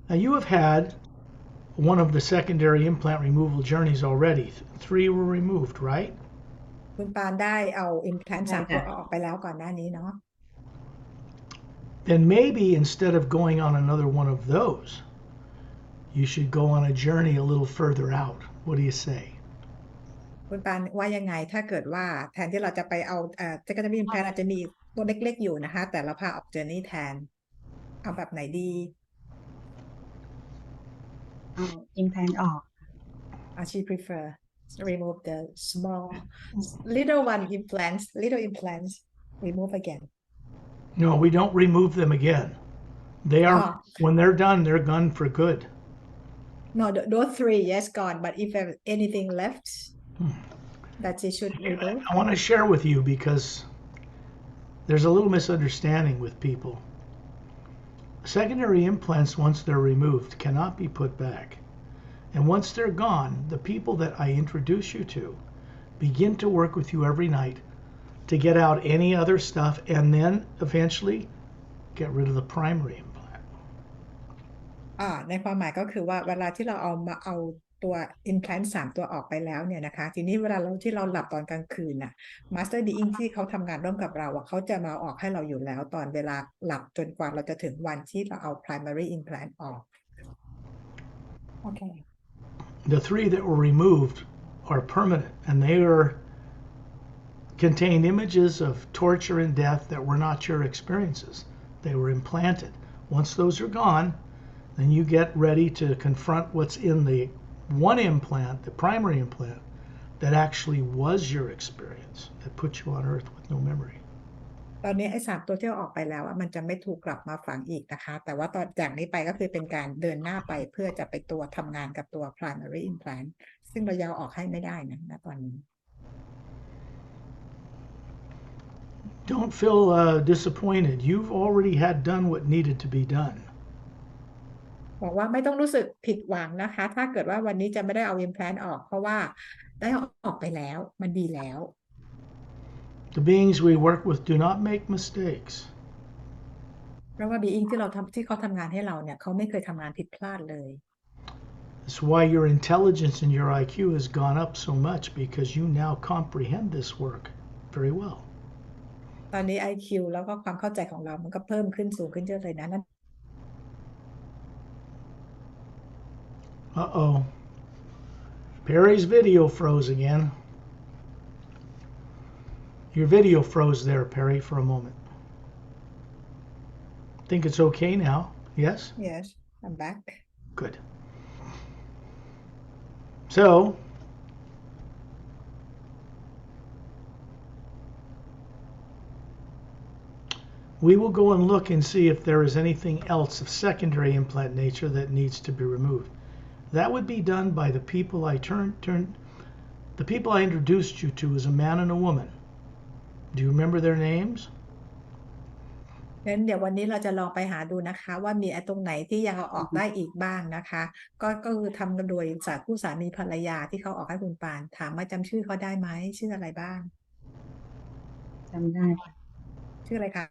Now you have had one of the secondary implant removal journeys already. 3 were removed, right? คุณปานได้เอา implant ได้3 ตัวค่ะออกไปแล้วก่อนหน้านี้เนาะ Then maybe instead of going on another one of those, you should go on a journey a little further out. What do you say? คุณปานว่ายังไงถ้าเกิดว่าแทนที่เราจะไปเอาsecondary implant อาจจะมีตัวเล็กๆอยู่นะคะแต่เราพาออก journey แทนเอาแบบไหนดี เอา implant ออก she prefer remove the small little one implants little implants remove again No, we don't remove them again. They are, when they're done, they're gone for good. no those 3 yes gone but if anything left that she should remove I want to share with you because there's a little misunderstanding with people. Secondary implants, once they're removed, cannot be put back. And once they're gone, the people that I introduce you to begin to work with you every night to get out any other stuff and then eventually get rid of the primary implant. ในความหมายก็คือว่าเวลาที่เราเอาตัว implant 3 ตัวออกไปแล้วเนี่ยนะคะทีนี้เวลาที่เราหลับตอนกลางคืนน่ะ master being ที่เขาทำงานร่วมกับเราเขาจะมาออกให้เราอยู่แล้วตอนเวลาหลับจนกว่าเราจะถึงวันที่เราเอา primary implant ออกโอเค The 3 that were removed are permanent and they contain images of torture and death that were not your experiences. They were implanted. Once those are gone, then you get ready to confront what's in the one implant, the primary implant, that actually was your experience, that put you on earth with no memory. ตอนนี้ไอ้3 ตัวที่เอาออกไปแล้วมันจะไม่ถูกกลับมาฝังอีกนะคะแต่ว่าตอนจากนี้ไปก็คือเป็นการเดินหน้าไปเพื่อจะไปตัวทำงานกับตัว primary implant ซึ่งเรายังออกให้ไม่ได้นะตอนนี้ Don't feel disappointed. You've already had done what needed to be done. บอกว่าไม่ต้องรู้สึกผิดหวังนะคะถ้าเกิดว่าวันนี้จะไม่ได้เอา implant ออกเพราะว่าได้ออกไปแล้วมันดีแล้ว The beings we work with do not make mistakes. เพราะว่า being ที่เขาทำงานให้เราเนี่ยเขาไม่เคยทำงานผิดพลาดเลย That's why your intelligence and your IQ has gone up so much because you now comprehend this work very well. ตอนนี้ IQ แล้วก็ความเข้าใจของเรามันก็เพิ่มขึ้นสูงขึ้นเยอะเลยนะนั่น Uh-oh. Pari's video froze again. Your video froze there, Pari, for a moment. Think it's okay now? Yes? Yes I'm back Good. So, we will go and look and see if there is anything else of secondary implant nature that needs to be removed. That would be done by the people the people I introduced you to as a man and a woman. Do you remember their names? งั้นเดี๋ยววันนี้เราจะลองไปหาดูนะคะว่ามีตรงไหนที่ยังเอาออกได้อีกบ้างนะคะก็คือทำโดยคู่สามีภรรยาที่เขาออกให้คุณปานถามว่าจำชื่อเขาได้ไหมชื่ออะไรบ้างจำได้ค่ะชื่ออะไรคะ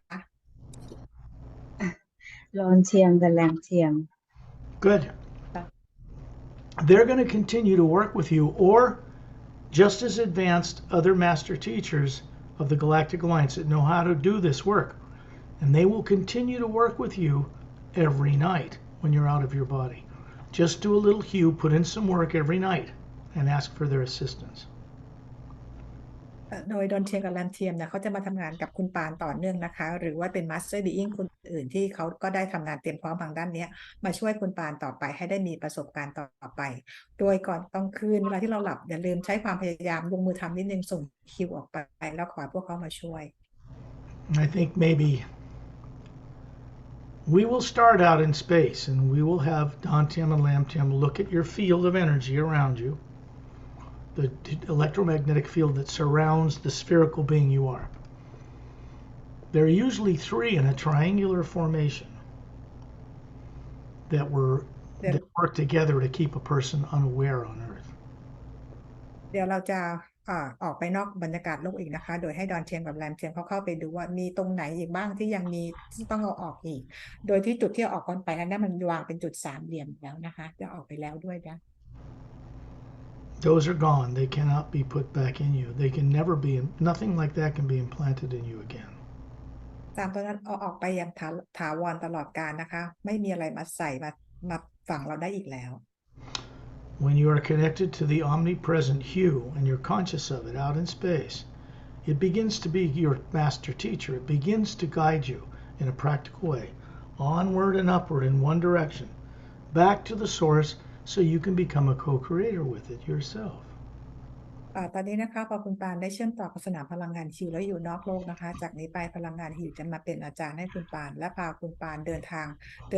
ร้อนเชียงกับแรงเชียง Good. They're going to continue to work with you, or just as advanced other master teachers of the Galactic Alliance that know how to do this work. And they will continue to work with you every night when you're out of your body. Just do a little hue, put in some work every night, and ask for their assistance. โดยดอนเทียงกับแรมเทียมเนี่ยเขาจะมาทำงานกับคุณปานต่อเนื่องนะคะหรือว่าเป็นมาสเตอร์บีอิงคนอื่นที่เขาก็ได้ทำงานเตรียมพร้อมทางด้านนี้มาช่วยคุณปานต่อไปให้ได้มีประสบการณ์ต่อไปโดยก่อนตอนคืนเวลาที่เราหลับอย่าลืมใช้ความพยายามลงมือทำนิดนึงส่งคิวออกไปแล้วขอพวกเขามาช่วย I think maybe we will start out in space and we will have Dantium and Lamtium look at your field of energy around you, the electromagnetic field that surrounds the spherical being you are. There are usually 3 in a triangular formation that work together to keep a person unaware on Earth. เดี๋ยวเราจะ ออกไปนอกบรรยากาศโลกอีกนะคะโดยให้ดอนเทียมกับแรมเทียมเขาเข้าไปดูว่ามีตรงไหนอีกบ้างที่ยังมีที่ต้องเอาออกอีกโดยที่จุดที่เอาออกก่อนไปนั้นมันวางเป็นจุดสามเหลี่ยมแล้วนะคะจะออกไปแล้วด้วยนะ Those are gone. They cannot be put back in you. They can never be. Nothing like that can be implanted in you again. ตามตัวนั้นเอาออกไปอย่างถาวรตลอดกาลนะคะไม่มีอะไรมาใส่มาฝังเราได้อีกแล้ว When you are connected to the omnipresent hue and you're conscious of it out in space, it begins to be your master teacher. It begins to guide you in a practical way, onward and upward in one direction, back to the source so you can become a co-creator with it yourself. ตอนนี้นะคะพอคุณปานได้เชื่อมต่อกับสนามพลังงานฮิวแล้วอยู่นอกโลกนะคะจากนี้ไปพลังงานฮิวจะมาเป็นอาจารย์ให้คุณปานและพาคุณปานเดิ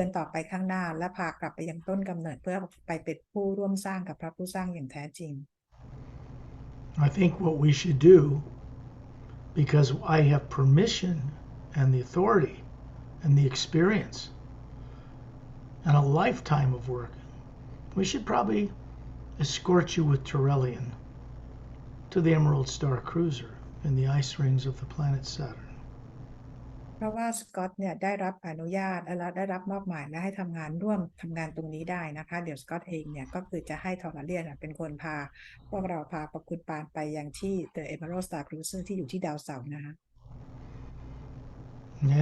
นต่อไปข้างหน้าและพากลับไปยังต้นกำเนิดเพื่อไปเป็นผู้ร่วมสร้างกับพระผู้สร้างอย่างแท้จริง I think what we should do, because I have permission and the authority and the experience and a lifetime of work, we should probably escort you with Turelian to the Emerald Star Cruiser in the ice rings of the planet Saturn. เพราะว่าสกอตเนี่ยได้รับอนุญาตและได้รับมอบหมายและให้ทำงานร่วมทำงานตรงนี้ได้นะคะเดี๋ยวสกอตเองเนี่ยก็คือจะให้ทอร์เรียนเป็นคนพาพวกเราพาประคุณปานไปยังที่ The Emerald Star Cruiser ที่อยู่ที่ดาวเสาร์นะคะ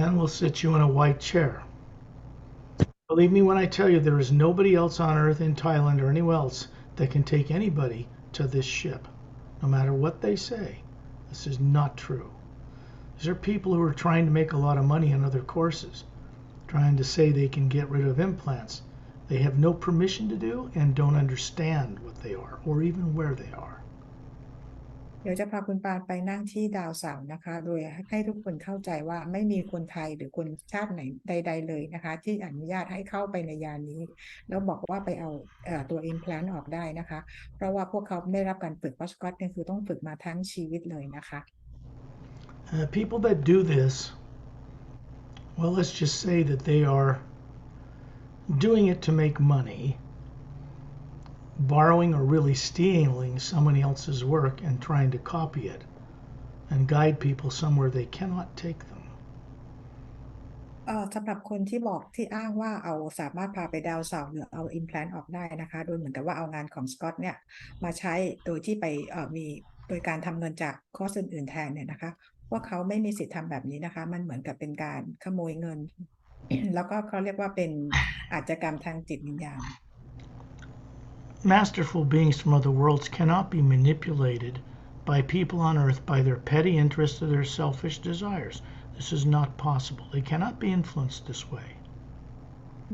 And we'll sit you in a white chair. Believe me when I tell you there is nobody else on Earth in Thailand or anywhere else that can take anybody to this ship, no matter what they say. This is not true. These are people who are trying to make a lot of money on other courses, trying to say they can get rid of implants. They have no permission to do and don't understand what they are or even where they are. เดี๋ยวจะพาคุณปานไปนั่งที่ดาวเสาร์นะคะโดยให้ทุกคนเข้าใจว่าไม่มีคนไทยหรือคนชาติไหนใดๆเลยนะคะที่อนุญาตให้เข้าไปในยานนี้แล้วบอกว่าไปเอาตัว implant ออกได้นะคะเพราะว่าพวกเขาไม่ได้รับการฝึกเพราะสกอตเนี่ยคือต้องฝึกมาทั้งชีวิตเลยนะคะ People that do this, well, let's just say that they are doing it to make money, borrowing or really stealing someone else's work and trying to copy it and guide people somewhere they cannot take them. สำหรับคนที่อ้างว่าสามารถพาไปดาวเสาร์หรือเอา implant ออกได้นะคะโดยเหมือนกับว่าเอางานของสกอตเนี่ยมาใช้โดยที่ไปโดยการทำเงินจากคอร์สอื่นๆแทนเนี่ยนะคะพวกเขาไม่มีสิทธิ์ทำแบบนี้นะคะมันเหมือนกับเป็นการขโมยเงิน แล้วก็เขาเรียกว่าเป็นอาชญากรรมทางจิตวิญญาณ Masterful beings from other worlds cannot be manipulated by people on Earth by their petty interests or their selfish desires. This is not possible. They cannot be influenced this way.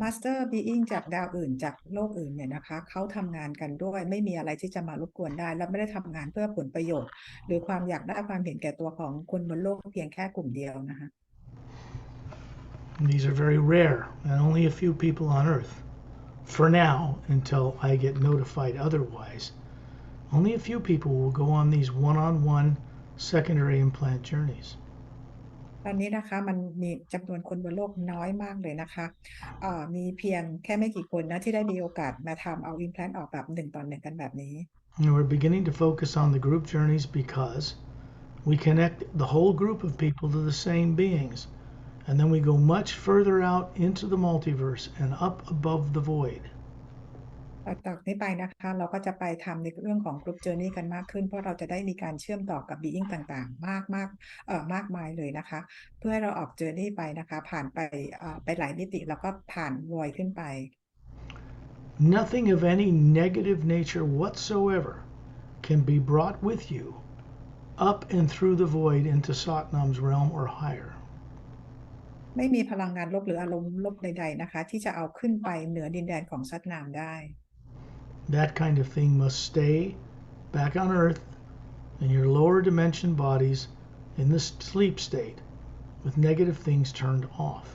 Master Being จากดาวอื่นจากโลกอื่นเนี่ยนะคะเขาทำงานกันด้วยไม่มีอะไรที่จะมารบกวนได้และไม่ได้ทำงานเพื่อผลประโยชน์หรือความอยากได้ความเห็นแก่ตัวของคนบนโลกเพียงแค่กลุ่มเดียวนะคะ These are very rare and only a few people on Earth. For now, until I get notified otherwise, only a few people will go on these one-on-one secondary implant journeys. ตอนนี้นะคะมันมีจำนวนคนบนโลกน้อยมากเลยนะคะมีเพียงแค่ไม่กี่คนนะที่ได้มีโอกาสมาทำเอา implant ออกแบบ1 ต่อ 1กันแบบนี้ And we're beginning to focus on the group journeys because we connect the whole group of people to the same beings. And then we go much further out into the multiverse and up above the void. ต่อนี้ไปนะคะเราก็จะไปทำในเรื่องของกรุ๊ปเจอร์นี่กันมากขึ้นเพราะเราจะได้มีการเชื่อมต่อกับบีอิงต่างๆมากมายเลยนะคะเพื่อให้เราออกเจอร์นี่ไปนะคะผ่านไปหลายมิติแล้วก็ผ่านวอยขึ้นไป Nothing of any negative nature whatsoever can be brought with you up and through the void into Satnam's realm or higher. ไม่มีพลังงานลบหรืออารมณ์ลบใดๆนะคะที่จะเอาขึ้นไปเหนือดินแดนของซัตนามได้ That kind of thing must stay back on Earth in your lower dimension bodies in the sleep state with negative things turned off.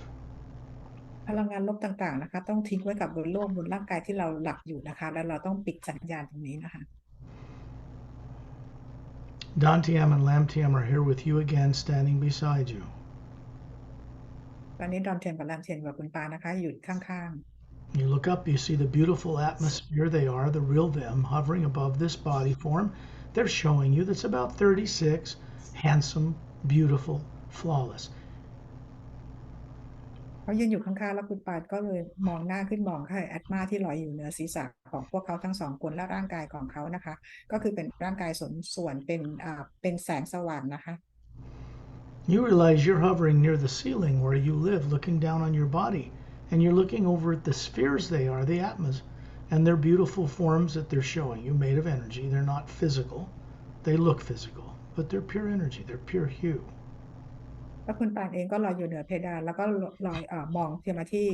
พลังงานลบต่างๆนะคะต้องทิ้งไว้กับบนโลกบนร่างกายที่เราหลับอยู่นะคะแล้วเราต้องปิดสัญญาณตรงนี้นะคะ Dantiam and Lamtiam are here with you again, standing beside you. ตอนนี้ดอนเทนกับแรมเทนกับคุณปานะคะอยู่ข้างๆ You look up, you see the beautiful atmosphere they are, the real them, hovering above this body form. they're showing you that's about 36, handsome, beautiful, flawless. เขายืนอยู่ข้างๆแล้วคุณปานก็เลยมองหน้าขึ้นมองให้แอตมาที่ลอยอยู่เหนือศีรษะของพวกเขาทั้งสองคนและร่างกายของเขานะคะก็คือเป็นร่างกายสมส่วนเป็นแสงสว่างนะคะ You realize you're hovering near the ceiling where you live, looking down on your body, and you're looking over at the spheres they are, the atmas, and they're beautiful forms that they're showing you, made of energy. They're not physical. They look physical, but they're pure energy. They're pure hue. แล้วคุณปานเองก็ลอยอยู่เหนือเพดานแล้วก็ลอยมองมาที่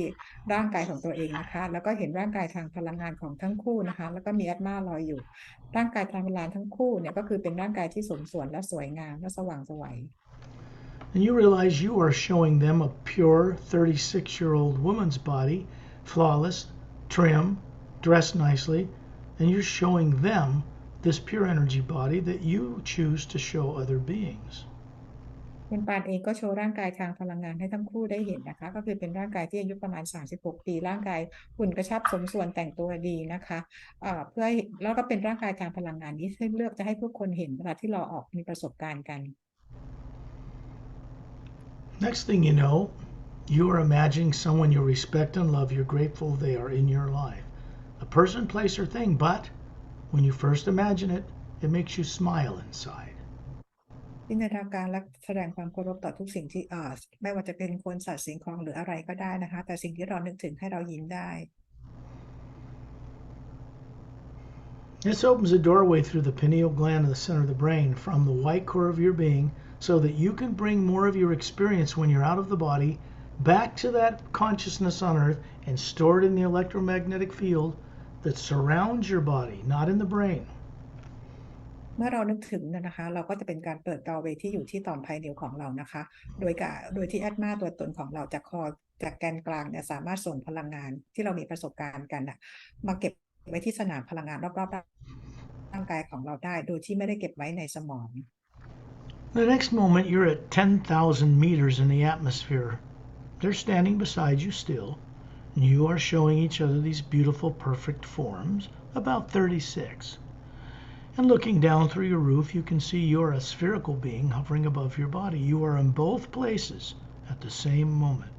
ร่างกายของตัวเองนะคะแล้วก็เห็นร่างกายทางพลังงานของทั้งคู่นะคะแล้วก็มีแอตมาลอยอยู่ร่างกายทางพลังงานทั้งคู่เนี่ยก็คือเป็นร่างกายที่สมส่วนและสวยงามและสว่างไสว And you realize you are showing them a pure 36-year-old woman's body, flawless, trim, dressed nicely, and you're showing them this pure energy body that you choose to show other beings. คุณปานเองก็โชว์ร่างกายทางพลังงานให้ทั้งคู่ได้เห็นนะคะก็คือเป็นร่างกายที่อายุประมาณ36 ปีร่างกายหุ่นกระชับสมส่วนแต่งตัวดีนะคะเพื่อแล้วก็เป็นร่างกายทางพลังงานนี้ที่เลือกจะให้ทุกคนเห็นเวลาที่เราออกมีประสบการณ์กัน Next thing you know, you are imagining someone you respect and love. You're grateful they are in your life. A person, place, or thing, but when you first imagine it, it makes you smile inside. จินตนาการและแสดงความเคารพต่อทุกสิ่งที่ไม่ว่าจะเป็นคนสัตว์สิ่งของหรืออะไรก็ได้นะคะแต่สิ่งที่เรานึกถึงให้เรายิ้มได้ This opens a doorway through the pineal gland in the center of the brain from the white core of your being so that you can bring more of your experience when you're out of the body back to that consciousness on earth and store it in the electromagnetic field that surrounds your body, not in the brain. เมื่อเรานึกถึงนะคะเราก็จะเป็นการเปิดดอร์เวย์ที่อยู่ที่ต่อมไพนิลของเรานะคะโดยที่แอตมาตัวตนของเราจากแกนกลางเนี่ยสามารถส่งพลังงานที่เรามีประสบการณ์กันมาเก็บไว้ที่สนามพลังงานรอบๆร่างกายของเราได้โดยที่ไม่ได้เก็บไว้ในสมอง The next moment you're at 10,000 meters in the atmosphere. They're standing beside you still, and you are showing each other these beautiful perfect forms, about 36. And looking down through your roof, you can see you're a spherical being hovering above your body. You are in both places at the same moment.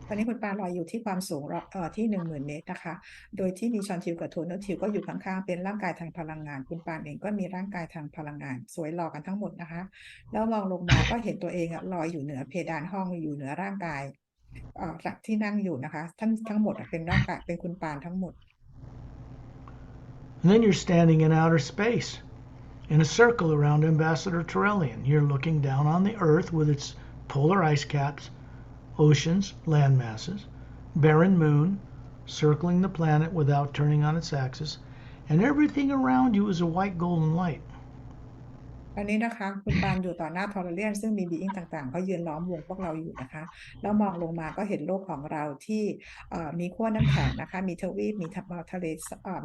ตอนนี้คุณปาลอยอยู่ที่ความสูงที่ 10,000 เมตรนะคะโดยที่มีชอนทิวกับโทนทิวก็อยู่ข้างๆเป็นร่างกายทางพลังงานคุณปาเองก็มีร่างกายทางพลังงานสวยหล่อกันทั้งหมดนะคะแล้วมองลงมาก็เห็นตัวเองลอยอยู่เหนือเพดานห้องอยู่เหนือร่างกายที่นั่งอยู่นะคะทั้งหมดเป็นร่างกายเป็นคุณปานทั้งหมด And then you're standing in outer space in a circle around Ambassador Turelian. You're looking down on the Earth with its polar ice caps, oceans, land masses, barren moon, circling the planet without turning on its axis, and everything around you is a white golden light. ตอนนี้นะคะคุณปานอยู่ต่อหน้าทอร์เรียนซึ่งมีบีอิงต่างๆเขายืนล้อมวงพวกเราอยู่นะคะแล้วมองลงมาก็เห็นโลกของเราที่มีขั้วน้ำแข็งนะคะมีทวีปมีทะเล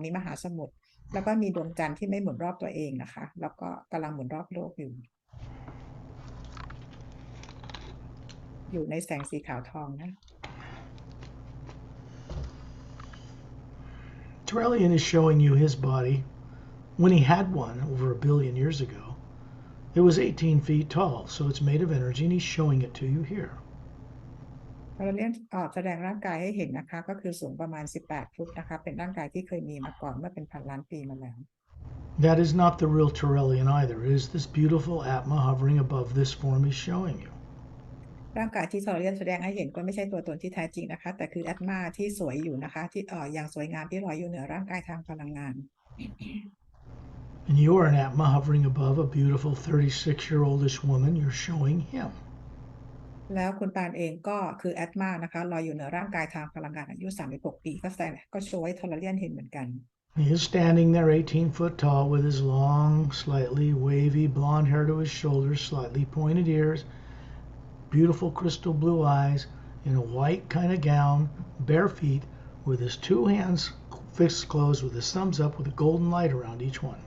มีมหาสมุทรแล้วก็มีดวงจันทร์ที่ไม่หมุนรอบตัวเองนะคะแล้วก็กำลังหมุนรอบโลกอยู่ในแสงสีขาวทองนะ Turelian is showing you his body when he had one over 1 billion years ago. It was 18 feet tall, so it's made of energy, and he's showing it to you here. เราเรียนแสดงร่างกายให้เห็นนะคะก็คือสูงประมาณ18 ฟุตนะคะเป็นร่างกายที่เคยมีมาก่อนเมื่อเป็นพันล้านปีมาแล้ว That is not the real Turelian either. It is this beautiful Atma hovering above this form he's showing you. ร่างกายที่เราเรียนแสดงให้เห็นก็ไม่ใช่ตัวตนที่แท้จริงนะคะแต่คือแอตมาที่สวยอยู่นะคะที่อย่างสวยงามที่ลอยอยู่เหนือร่างกายทางพลังงาน And you are an Atma hovering above a beautiful 36-year-oldish woman. You're showing him. แล้วคุณปานเองก็คือแอตมานะคะลอยอยู่เหนือร่างกายทางพลังงานอายุ36 ปีก็โชว์ให้ทอร์เรียนเห็นเหมือนกัน He is standing there 18 foot tall with his long, slightly wavy blonde hair to his shoulders, slightly pointed ears, beautiful crystal blue eyes, in a white kind of gown, bare feet, with his two hands fixed closed with his thumbs up with a golden light around each one.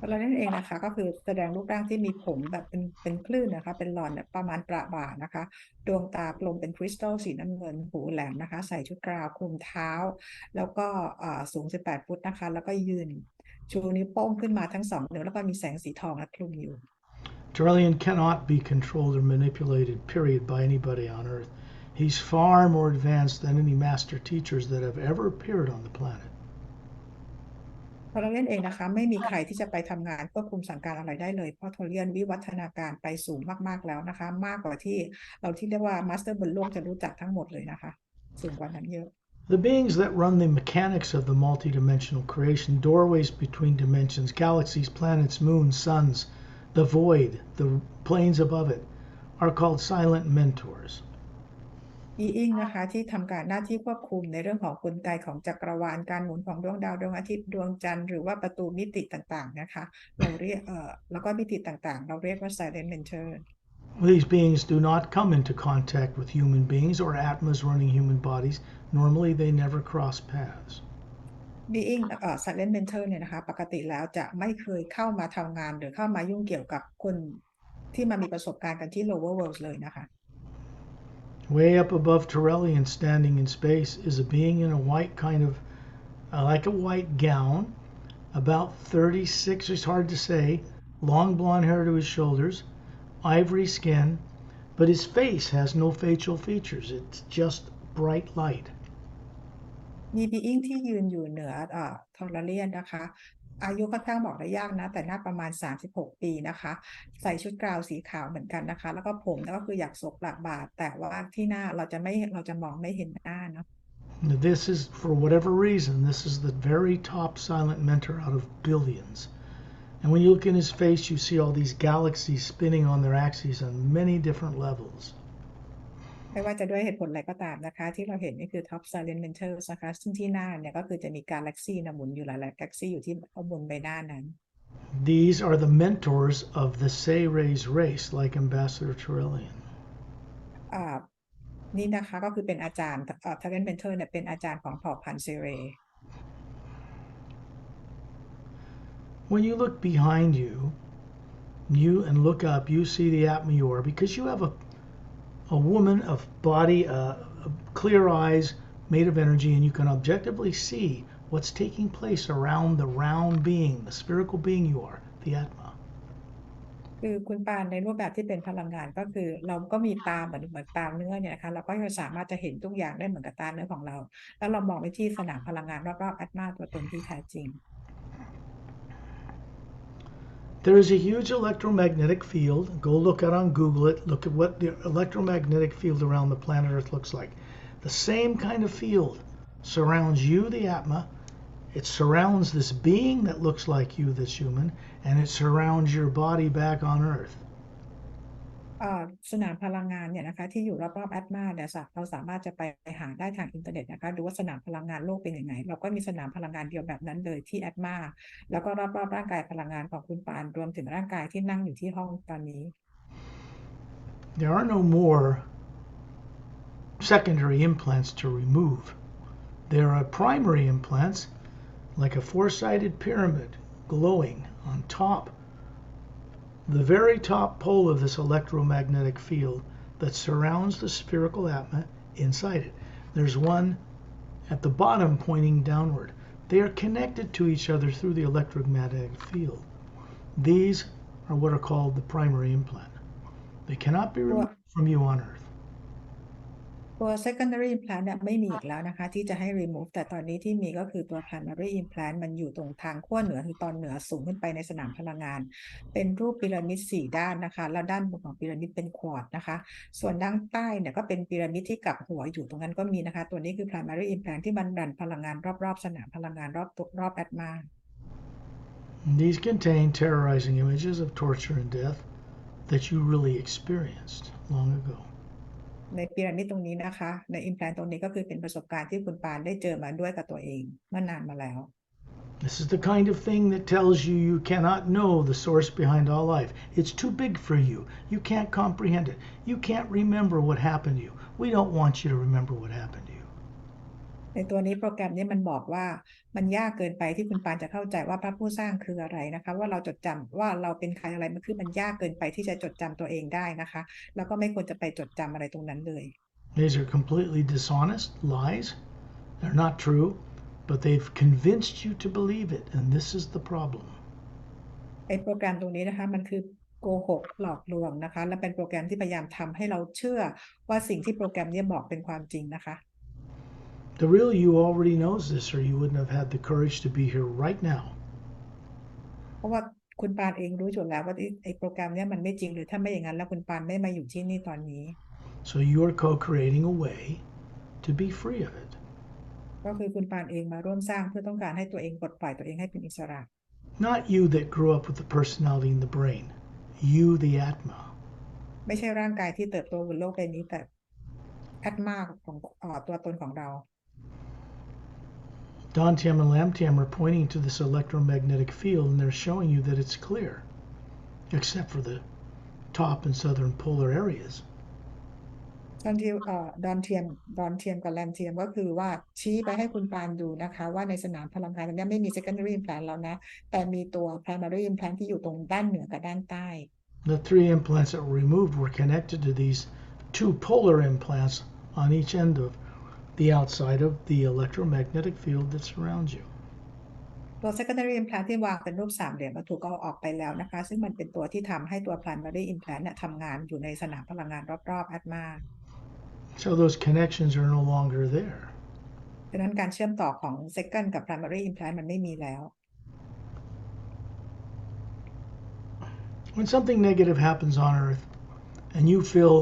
เรานั่นเองนะคะก็คือแสดงรูปร่างที่มีผมแบบเป็นคลื่นนะคะเป็นหลอนประมาณประบ่านะคะดวงตากลมเป็นคริสตัลสีน้ำเงินหูแหลมนะคะใส่ชุดกราวคลุมเท้าแล้วก็สูง18 ฟุตนะคะแล้วก็ยืน ชูนิ้วโป้งขึ้นมาทั้งสองนิ้วแล้วก็มีแสงสีทองและคลุมอยู่ Turelian cannot be controlled or manipulated, period, by anybody on Earth. He's far more advanced than any master teachers that have ever appeared on the planet. โทเรียนเองนะคะไม่มีใครที่จะไปทำงานควบคุมสั่งการอะไรได้เลยเพราะโทเรียนวิวัฒนาการไปสูงมากๆแล้วนะคะมากกว่าที่เราที่เรียกว่ามาสเตอร์บนโลกจะรู้จักทั้งหมดเลยนะคะสูงกว่านั้นเยอะ The beings that run the mechanics of the multidimensional creation, doorways between dimensions, galaxies, planets, moons, suns, the void, the planes above it, are called silent mentors. being นะคะที่ทำการหน้าที่ควบคุมในเรื่องของกลไกของจักรวาลการหมุนของดวงดาวดวงอาทิตย์ดวงจันทร์หรือว่าประตูมิติต่างๆนะคะเราเรียกแล้วก็มิติต่างๆเราเรียกว่า silent mentor These beings do not come into contact with human beings or atmas running human bodies. Normally, they never cross paths. being silent mentor เนี่ยนะคะปกติแล้วจะไม่เคยเข้ามาทำงานหรือเข้ามายุ่งเกี่ยวกับคนที่มามีประสบการณ์กันที่ lower world เลยนะคะ Way up above Turelian, standing in space, is a being in a white kind of, like a white gown, about 36, it's hard to say, long blonde hair to his shoulders, ivory skin, but his face has no facial features. It's just bright light. มี being ที่ยืนอยู่เหนือทอร์เรียนนะคะอายุค่อนข้างบอกได้ยากนะแต่น่าประมาณ36 ปีนะคะใส่ชุดกราวสีขาวเหมือนกันนะคะแล้วก็ผมก็คืออยากศกหลักบาทแต่ว่าที่หน้าเราจะมองไม่เห็นหน้าเนาะ This is, for whatever reason, this is the very top silent mentor out of billions. And when you look in his face, you see all these galaxies spinning on their axes on many different levels. ไม่ว่าจะด้วยเหตุผลอะไรก็ตามนะคะที่เราเห็นนี่คือ top silent mentors นะคะซึ่งที่หน้าเนี่ยก็คือจะมีกาแล็กซี่หมุนอยู่หลายๆกาแล็กซี่อยู่ที่บนใบหน้านั้น These are the mentors of the Seres race, like Ambassador Turelian. นี่นะคะก็คือเป็นอาจารย์ silent mentor เนี่ยเป็นอาจารย์ของเผ่าพันธุ์เซเร When you look behind you and look up, you see the Atma you are because you have a woman of body, clear eyes, made of energy, and you can objectively see what's taking place around the round being, the spherical being you are, the Atma. คือคุณปานในรูปแบบที่เป็นพลังงานก็คือเราก็มีตาเหมือนตาเนื้อเนี่ยนะคะเราก็จะสามารถจะเห็นทุกอย่างได้เหมือนกับตาเนื้อของเราแล้วเรามองไปที่สนามพลังงานรอบๆแอตมาตัวตนที่แท้จริง There is a huge electromagnetic field. Go look it on Google it. Look at what the electromagnetic field around the planet Earth looks like. The same kind of field surrounds you, the Atma. It surrounds this being that looks like you, that's human, and it surrounds your body back on Earth. สนามพลังงานเนี่ยนะคะที่อยู่รอบๆแอตมาเนี่ยเราสามารถจะไปหาได้ทางอินเทอร์เน็ตนะคะดูว่าสนามพลังงานโลกเป็นยังไงเราก็มีสนามพลังงานเดียวแบบนั้นเลยที่แอตมาแล้วก็รอบๆร่างกายพลังงานของคุณปานรวมถึงร่างกายที่นั่งอยู่ที่ห้องตอนนี้ There are no more secondary implants to remove. There are primary implants like a four-sided pyramid glowing on top, the very top pole of this electromagnetic field that surrounds the spherical Atma inside it. There's one at the bottom pointing downward. They are connected to each other through the electromagnetic field. These are what are called the primary implant. They cannot be removed from you on Earth. ตัว secondary implant เนี่ยไม่มีอีกแล้วนะคะที่จะให้ remove แต่ตอนนี้ที่มีก็คือตัว primary implant มันอยู่ตรงทางขั้วเหนือคือตอนเหนือสูงขึ้นไปในสนามพลังงานเป็นรูปพีระมิด4ด้านนะคะแล้วด้านบนของพีระมิดเป็นควอร์ตนะคะส่วนด้านใต้เนี่ยก็เป็นพีระมิดที่กลับหัวอยู่ตรงนั้นก็มีนะคะตัวนี้คือ primary implant ที่มันดันพลังงานรอบๆสนามพลังงานรอบแอตมา These contain terrorizing images of torture and death that you really experienced long ago. ในพีระมิดตรงนี้นะคะใน implant ตรงนี้ก็คือเป็นประสบการณ์ที่คุณปานได้เจอมาด้วยกับตัวเองเมื่อนานมาแล้ว This is the kind of thing that tells you you cannot know the source behind all life. It's too big for you. You can't comprehend it. You can't remember what happened to you. We don't want you to remember what happened to you. ในตัวนี้โปรแกรมนี้มันบอกว่ามันยากเกินไปที่คุณปานจะเข้าใจว่าพระผู้สร้างคืออะไรนะคะว่าเราจดจำว่าเราเป็นใครอะไรมันคือมันยากเกินไปที่จะจดจำตัวเองได้นะคะแล้วก็ไม่ควรจะไปจดจำอะไรตรงนั้นเลย These are completely dishonest lies. They're not true. but they've convinced you to believe it, and this is the problem. ไอ้โปรแกรมตรงนี้นะคะมันคือโกหกหลอกลวงนะคะและเป็นโปรแกรมที่พยายามทำให้เราเชื่อว่าสิ่งที่โปรแกรมนี้บอกเป็นความจริงนะคะ The real you already knows this, or you wouldn't have had the courage to be here right now. เพราะว่าคุณปานเองรู้อยู่แล้วว่าไอ้โปรแกรมนี้มันไม่จริงหรือถ้าไม่อย่างนั้นแล้วคุณปานไม่มาอยู่ที่นี่ตอนนี้ So you are co-creating a way to be free of it. ก็คือคุณปานเองมาร่วมสร้างเพื่อต้องการให้ตัวเองปลดปล่อยตัวเองให้เป็นอิสระ Not you that grew up with the personality in the brain. You, the Atma. ไม่ใช่ร่างกายที่เติบโตบนโลกใบนี้แต่อัตมาของตัวตนของเรา Dantian and Lamtian are pointing to this electromagnetic field, and they're showing you that it's clear, except for the top and southern polar areas. ตอนที่ดอนเทียมกับแลมเทียมก็คือว่าชี้ไปให้คุณปานดูนะคะว่าในสนามพลังงานตรงนี้ไม่มี secondary implant แล้วนะแต่มีตัว primary implant ที่อยู่ตรงด้านเหนือกับด้านใต้ The 3 implants that were removed were connected to these 2 polar implants on each end of the outside of the electromagnetic field that surrounds you. ตัว secondary implant ที่วางเป็นรูปสามเหลี่ยมถูกเอาออกไปแล้วนะคะซึ่งมันเป็นตัวที่ทำให้ตัว primary implant เนี่ยทำงานอยู่ในสนามพลังงานรอบๆอัตมา So those connections are no longer there. ดังนั้นการเชื่อมต่อของ second กับ primary implant มันไม่มีแล้ว When something negative happens on Earth and you feel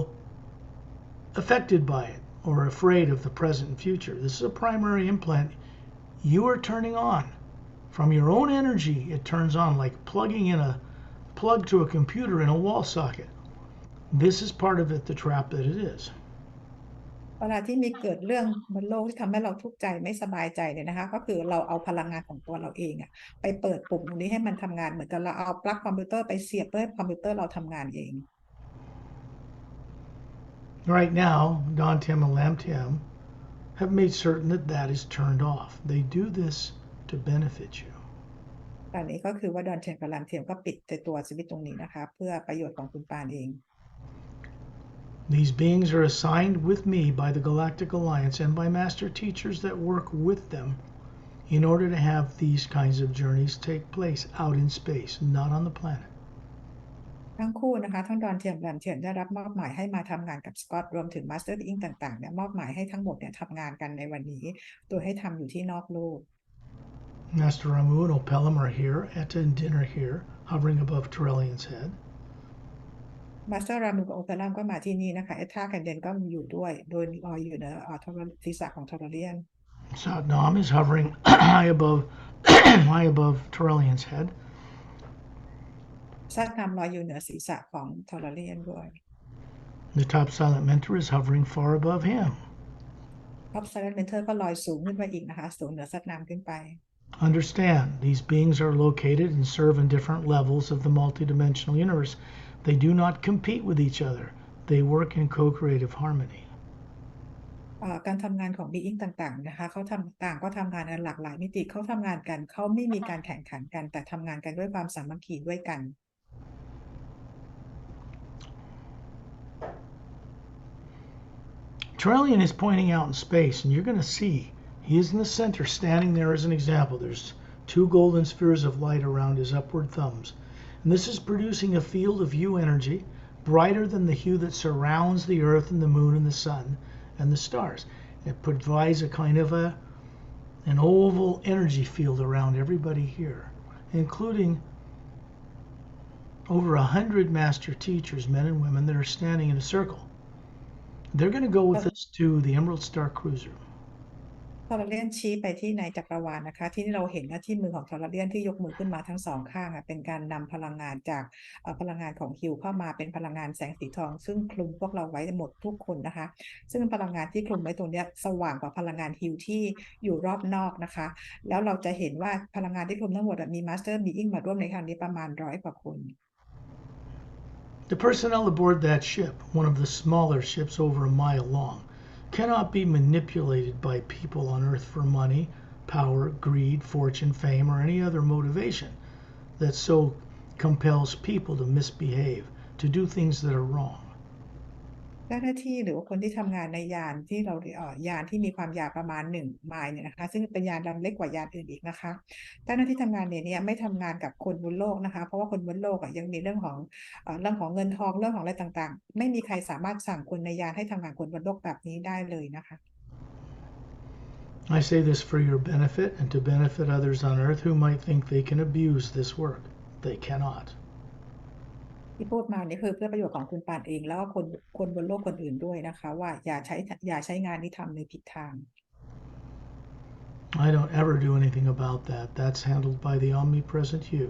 affected by it or afraid of the present and future, this is a primary implant you are turning on. From your own energy, it turns on like plugging in a plug to a computer in a wall socket. This is part of it, the trap that it is. เวลาที่มีเกิดเรื่องบนโลกที่ทำให้เราทุกข์ใจไม่สบายใจเนี่ยนะคะก็คือเราเอาพลังงานของตัวเราเองอะไปเปิดปุ่มตรงนี้ให้มันทำงานเหมือนกับเราเอาปลั๊กคอมพิวเตอร์ไปเสียบเพื่อให้คอมพิวเตอร์เราทำงานเอง Right now, Dantian and Lamtian have made certain that that is turned off. They do this to benefit you. ตอนนี้ก็คือว่าดอนเทียมกับแลมเทียมก็ปิดในตัวสวิตช์ตรงนี้นะคะเพื่อประโยชน์ของคุณปานเอง These beings are assigned with me by the Galactic Alliance and by master teachers that work with them in order to have these kinds of journeys take place out in space, not on the planet. ทั้งคู่นะคะทั้งดอนเทียมแลมเทียมได้รับมอบหมายให้มาทำงานกับสกอตรวมถึงมาสเตอร์อิงต่างๆเนี่ยมอบหมายให้ทั้งหมดเนี่ยทำงานกันในวันนี้โดยให้ทำอยู่ที่นอกโลก Master Ramu and Opelum are here at a dinner here, hovering above Torellian's head. มาสเตอร์รามูกับโอเปร่าก็มาที่นี่นะคะเอธาแคนเดนก็อยู่ด้วยโดยลอยอยู่เหนือศีรษะของทอร์เรียน Satnam is hovering high above Torellian's head. ซัดนำลอยอยู่เหนือศีรษะของทอร์เรียนด้วย The top silent mentor is hovering far above him. ท็อปไซเลนต์เมนเทอร์ก็ลอยสูงขึ้นไปอีกนะคะสูงเหนือซัดนำขึ้นไป Understand, these beings are located and serve in different levels of the multidimensional universe. They do not compete with each other. They work in co-creative harmony. การทำงานของ being ต่างๆนะคะเขาก็ทำงานกันหลากหลายมิติเขาทำงานกันเขาไม่มีการแข่งขันกันแต่ทำงานกันด้วยความสามัคคีด้วยกัน Torellian is pointing out in space, and you're going to see he is in the center, standing there as an example. There's 2 golden spheres of light around his upward thumbs. And this is producing a field of hue energy brighter than the hue that surrounds the earth and the moon and the sun and the stars. It provides a kind of an oval energy field around everybody here, including over 100 master teachers, men and women, that are standing in a circle. They're going to go with us to the Emerald Star Cruiser. ทอร์เรียนชี้ไปที่ในจักรวาลนะคะที่เราเห็นนะที่มือของทอร์เรียนที่ยกมือขึ้นมาทั้งสองข้างเป็นการนำพลังงานจากพลังงานของฮิวเข้ามาเป็นพลังงานแสงสีทองซึ่งคลุมพวกเราไว้หมดทุกคนนะคะซึ่งพลังงานที่คลุมไว้ตรงนี้สว่างกว่าพลังงานฮิวที่อยู่รอบนอกนะคะแล้วเราจะเห็นว่าพลังงานที่คลุมทั้งหมดมีมาสเตอร์บีอิงมาร่วมในครั้งนี้ประมาณ100 กว่าคน The personnel aboard that ship, one of the smaller ships over a mile long, cannot be manipulated by people on Earth for money, power, greed, fortune, fame, or any other motivation that so compels people to misbehave, to do things that are wrong. เจ้าหน้าที่หรือว่าคนที่ทำงานในยานที่เรายานที่มีความยาวประมาณ1 ไมล์เนี่ยนะคะซึ่งเป็นยานลำเล็กกว่ายานอื่นอีกนะคะเจ้าหน้าที่ทำงานเนี่ยไม่ทำงานกับคนบนโลกนะคะเพราะว่าคนบนโลกยังมีเรื่องของเงินทองเรื่องของอะไรต่างๆไม่มีใครสามารถสั่งคนในยานให้ทำงานคนบนโลกแบบนี้ได้เลยนะคะ I say this for your benefit and to benefit others on earth who might think they can abuse this work. They cannot. ที่พูดมานี่คือเพื่อประโยชน์ของคุณปานเองแล้วก็คนบนโลกคนอื่นด้วยนะคะว่าอย่าใช้งานนี้ทำในผิดทาง I don't ever do anything about that. That's handled by the omnipresent you.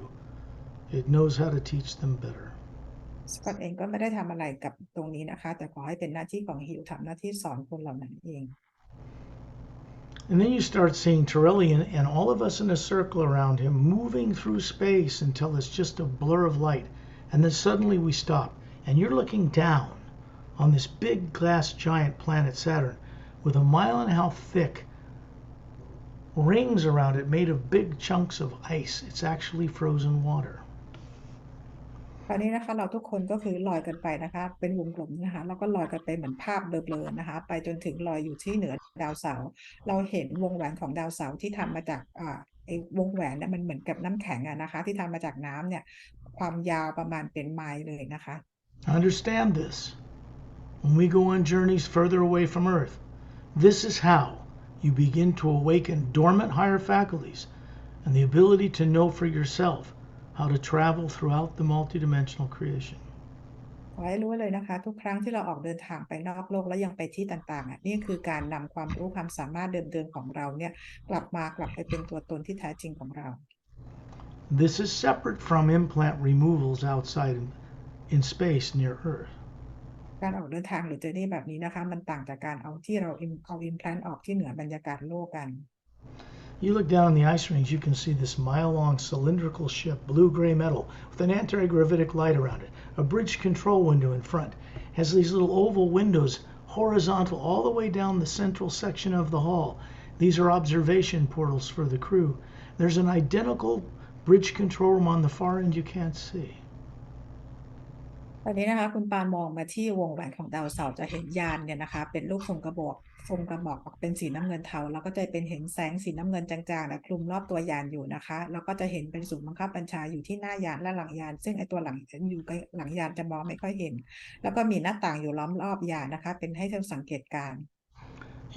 It knows how to teach them better. สกอตเองก็ไม่ได้ทำอะไรกับตรงนี้นะคะแต่ขอให้เป็นหน้าที่ของฮิวทำหน้าที่สอนคนเหล่านั้นเอง And then you start seeing Torellian and all of us in a circle around him moving through space until it's just a blur of light. And then suddenly we stop. And you're looking down on this big glass giant planet Saturn with 1.5 thick rings around it made of big chunks of ice. It's actually frozen water. ตอนนี้นะคะเราทุกคนก็คือลอยกันไปนะคะเป็นวงกลมนะคะแล้วก็ลอยกันไปเหมือนภาพเบลอๆนะคะไปจนถึงลอยอยู่ที่เหนือดาวเสาร์เราเห็นวงแหวนของดาวเสาร์ที่ทำมาจากไอ้วงแหวนเนี่ยมันเหมือนกับน้ำแข็งนะคะที่ทำมาจากน้ำเนี่ยความยาวประมาณเป็นไมล์เลยนะคะ Understand this. When we go on journeys further away from Earth, this is how you begin to awaken dormant higher faculties and the ability to know for yourself how to travel throughout the multidimensional creation. ขอให้รู้เลยนะคะทุกครั้งที่เราออกเดินทางไปนอกโลกแล้วยังไปที่ต่างๆนี่คือการนำความรู้ความสามารถเดิมๆของเราเนี่ยกลับไปเป็นตัวตนที่แท้จริงของเรา This is separate from implant removals outside in space near Earth. การออกเดินทางหรือเจอร์นี่แบบนี้นะคะมันต่างจากการเอาimplant ออกที่เหนือบรรยากาศโลกกัน You look down in the ice rings, you can see this mile-long cylindrical ship, blue-gray metal, with an anti-gravitic light around it. A bridge control window in front. Has these little oval windows horizontal all the way down the central section of the hall. These are observation portals for the crew. There's an identical bridge control room on the far end you can't see. ตอนนี้นะคะคุณปานมองมาที่วงแหวนของดาวเสาร์จะเห็นยานเนี่ยนะคะเป็นรูปทรงกระบอกออกเป็นสีน้ำเงินเทาแล้วก็จะเป็นเห็นแสงสีน้ำเงินจางๆคลุมรอบตัวยานอยู่นะคะแล้วก็จะเห็นเป็นศูนย์บังคับบัญชาอยู่ที่หน้ายานและหลังยานซึ่งไอตัวหลังอยู่หลังยานจะมองไม่ค่อยเห็นแล้วก็มีหน้าต่างอยู่ล้อมรอบยานนะคะเป็นให้เราสังเกตการณ์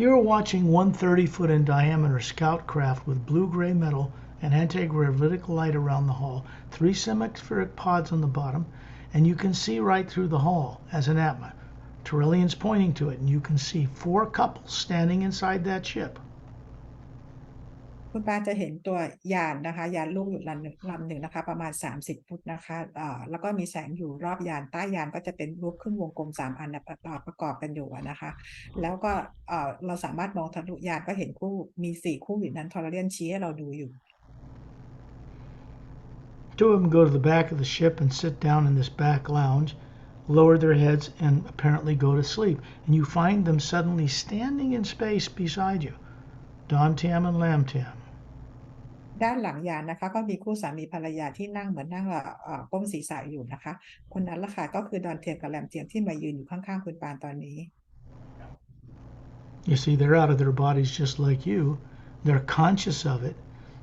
You're watching one 30-foot in diameter scout craft with blue-gray metal and anti-gravitic light around the hull, 3 semi-spheric pods on the bottom, and you can see right through the hull as an atma. Torellian's pointing to it, and you can see 4 couples standing inside that ship. คุณปานจะเห็นตัวยานนะคะยานลูกอยู่ลำหนึ่งนะคะประมาณ30 ฟุตนะคะแล้วก็มีแสงอยู่รอบยานใต้ยานก็จะเป็นรูปครึ่งวงกลม3 อันประกอบกันอยู่นะคะแล้วก็เราสามารถมองทะลุยานก็เห็นคู่มี4 คู่อยู่นั้นทอร์เรียนชี้ให้เราดูอยู่ 2 of them go to the back of the ship and sit down in this back lounge, lower their heads, and apparently go to sleep. And you find them suddenly standing in space beside you, Dom Tam and Lam Tam. ด้านหลังยานนะคะก็มีคู่สามีภรรยาที่นั่งเหมือนนั่งก้มศีรษะอยู่นะคะคนนั้นละค่ะก็คือดอนเทียมกับแลมเทียมที่มายืนอยู่ข้างๆคุณปานตอนนี้ You see, they're out of their bodies just like you. They're conscious of it.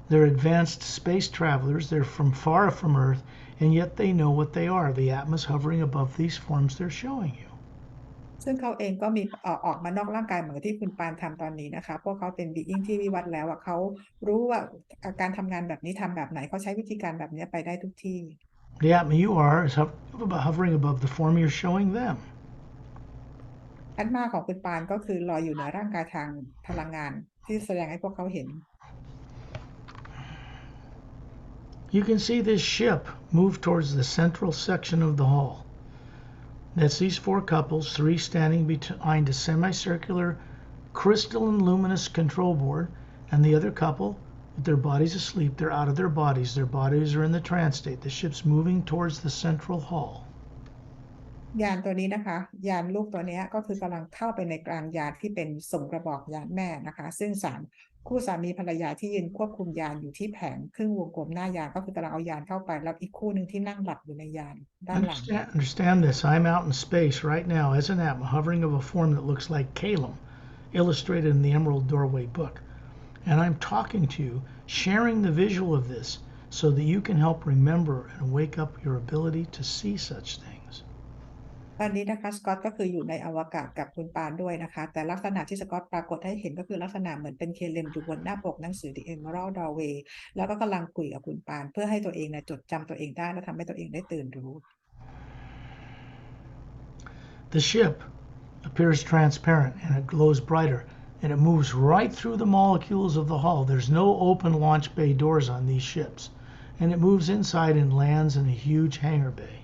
They're advanced space travelers. They're from far from Earth, and yet they know what they are. The atmas hovering above these forms they're showing you. ซึ่งเขาเองก็มีออกมานอกร่างกายเหมือนที่คุณปานทำตอนนี้นะคะพวกเขาเป็น being ที่วิวัฒน์แล้วเขารู้ว่าการทำงานแบบนี้ทำแบบไหนเขาใช้วิธีการแบบนี้ไปได้ทุกที่ The atma you are is hovering above the form you're showing them. อันมาของคุณปานก็คือลอยอยู่เหนือร่างกายทางพลังงานที่แสดงให้พวกเขาเห็น You can see this ship move towards the central section of the hall. That's these 4 couples, 3 standing behind a semicircular crystalline luminous control board, and the other couple with their bodies asleep. They're out of their bodies. Their bodies are in the trance state. The ship's moving towards the central hall. ยานตัวนี้นะคะยานลูกตัวนี้ก็คือกำลังเข้าไปในกลางยานที่เป็นส่งกระบอกยานแม่นะคะซึ่งคู่สามีภรรยาที่ยืนควบคุมยานอยู่ที่แผงครึ่งวงกลมหน้ายานก็คือกำลังเอายานเข้าไปแล้วอีกคู่หนึ่งที่นั่งหลับอยู่ในยานด้านหลัง Understand this. I'm out in space right now as an atom, hovering of a form that looks like Calum, illustrated in the Emerald Doorway book. And I'm talking to you, sharing the visual of this so that you can help remember and wake up your ability to see such things. ตอนนี้นะคะสกอตก็คืออยู่ในอวกาศกับคุณปานด้วยนะคะแต่ลักษณะที่สกอตปรากฏให้เห็นก็คือลักษณะเหมือนเป็นเคเลมอยู่บนหน้าปกหนังสือ The Emerald Doorway แล้วก็กำลังคุยกับคุณปานเพื่อให้ตัวเองจดจำตัวเองได้และทำให้ตัวเองได้ตื่นรู้ The ship appears transparent and it glows brighter and it moves right through the molecules of the hull. There's no open launch bay doors on these ships, and it moves inside and lands in a huge hangar bay.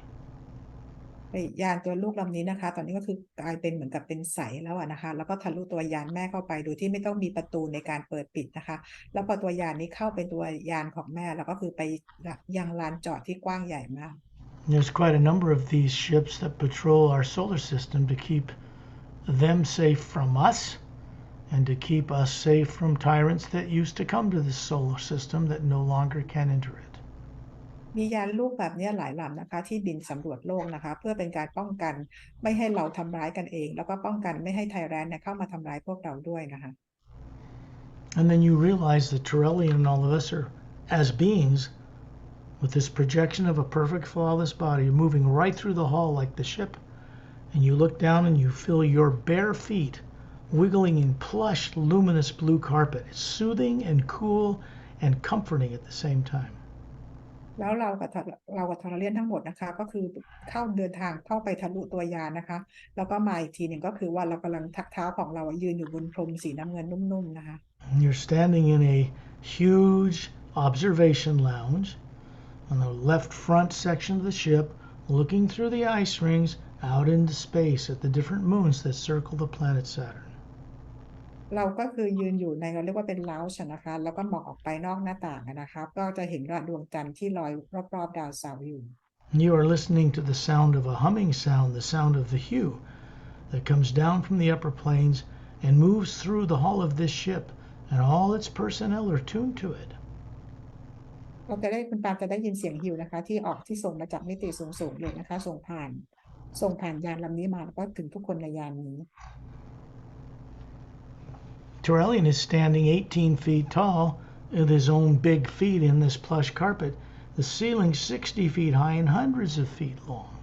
ยานตัวลูกลำนี้นะคะตอนนี้ก็คือกลายเป็นเหมือนกับเป็นใสแล้วนะคะแล้วก็ทะลุตัวยานแม่เข้าไปโดยที่ไม่ต้องมีประตูในการเปิดปิดนะคะแล้วพอตัวยานนี้เข้าเป็นตัวยานของแม่แล้วก็คือไปยังลานจอดที่กว้างใหญ่มาก There's quite a number of these ships that patrol our solar system to keep them safe from us and to keep us safe from tyrants that used to come to this solar system that no longer can enter it. มียานลูกแบบนี้หลายลำนะคะที่บินสำรวจโลกนะคะเพื่อเป็นการป้องกันไม่ให้เราทำร้ายกันเองแล้วก็ป้องกันไม่ให้ไทแรนเข้ามาทำร้ายพวกเราด้วยนะคะ And then you realize that Torelli and all of us are, as beings, with this projection of a perfect flawless body moving right through the hull like the ship, and you look down and you feel your bare feet wiggling in plush luminous blue carpet. It's soothing and cool and comforting at the same time. แล้วเรากับทอร์เรียนทั้งหมดนะคะก็คือเดินทางเข้าไปทะลุตัวยานนะคะแล้วก็มาอีกทีหนึ่งก็คือว่าเรากำลังทักเท้าของเรายืนอยู่บนพรมสีน้ำเงินนุ่มๆนะคะ You're standing in a huge observation lounge on the left front section of the ship, looking through the ice rings out into space at the different moons that circle the planet Saturn. เราก็คือยืนอยู่ในเราเรียกว่าเป็นลาวช์นะคะแล้วก็มองออกไปนอกหน้าต่างนะคะก็จะเห็นดวงจันทร์ที่ลอยรอบๆดาวเสาร์อยู่ You are listening to the sound of a humming sound, the sound of the hue that comes down from the upper planes and moves through the hull of this ship, and all its personnel are tuned to it. คุณปาจะได้ยินเสียงฮิวนะคะที่ส่งมาจากมิติสูงๆเลยนะคะส่งผ่านยานลำนี้มาแล้วก็ถึงทุกคนในยานนี้ Torellian is standing 18 feet tall with his own big feet in this plush carpet, the ceiling 60 feet high and hundreds of feet long.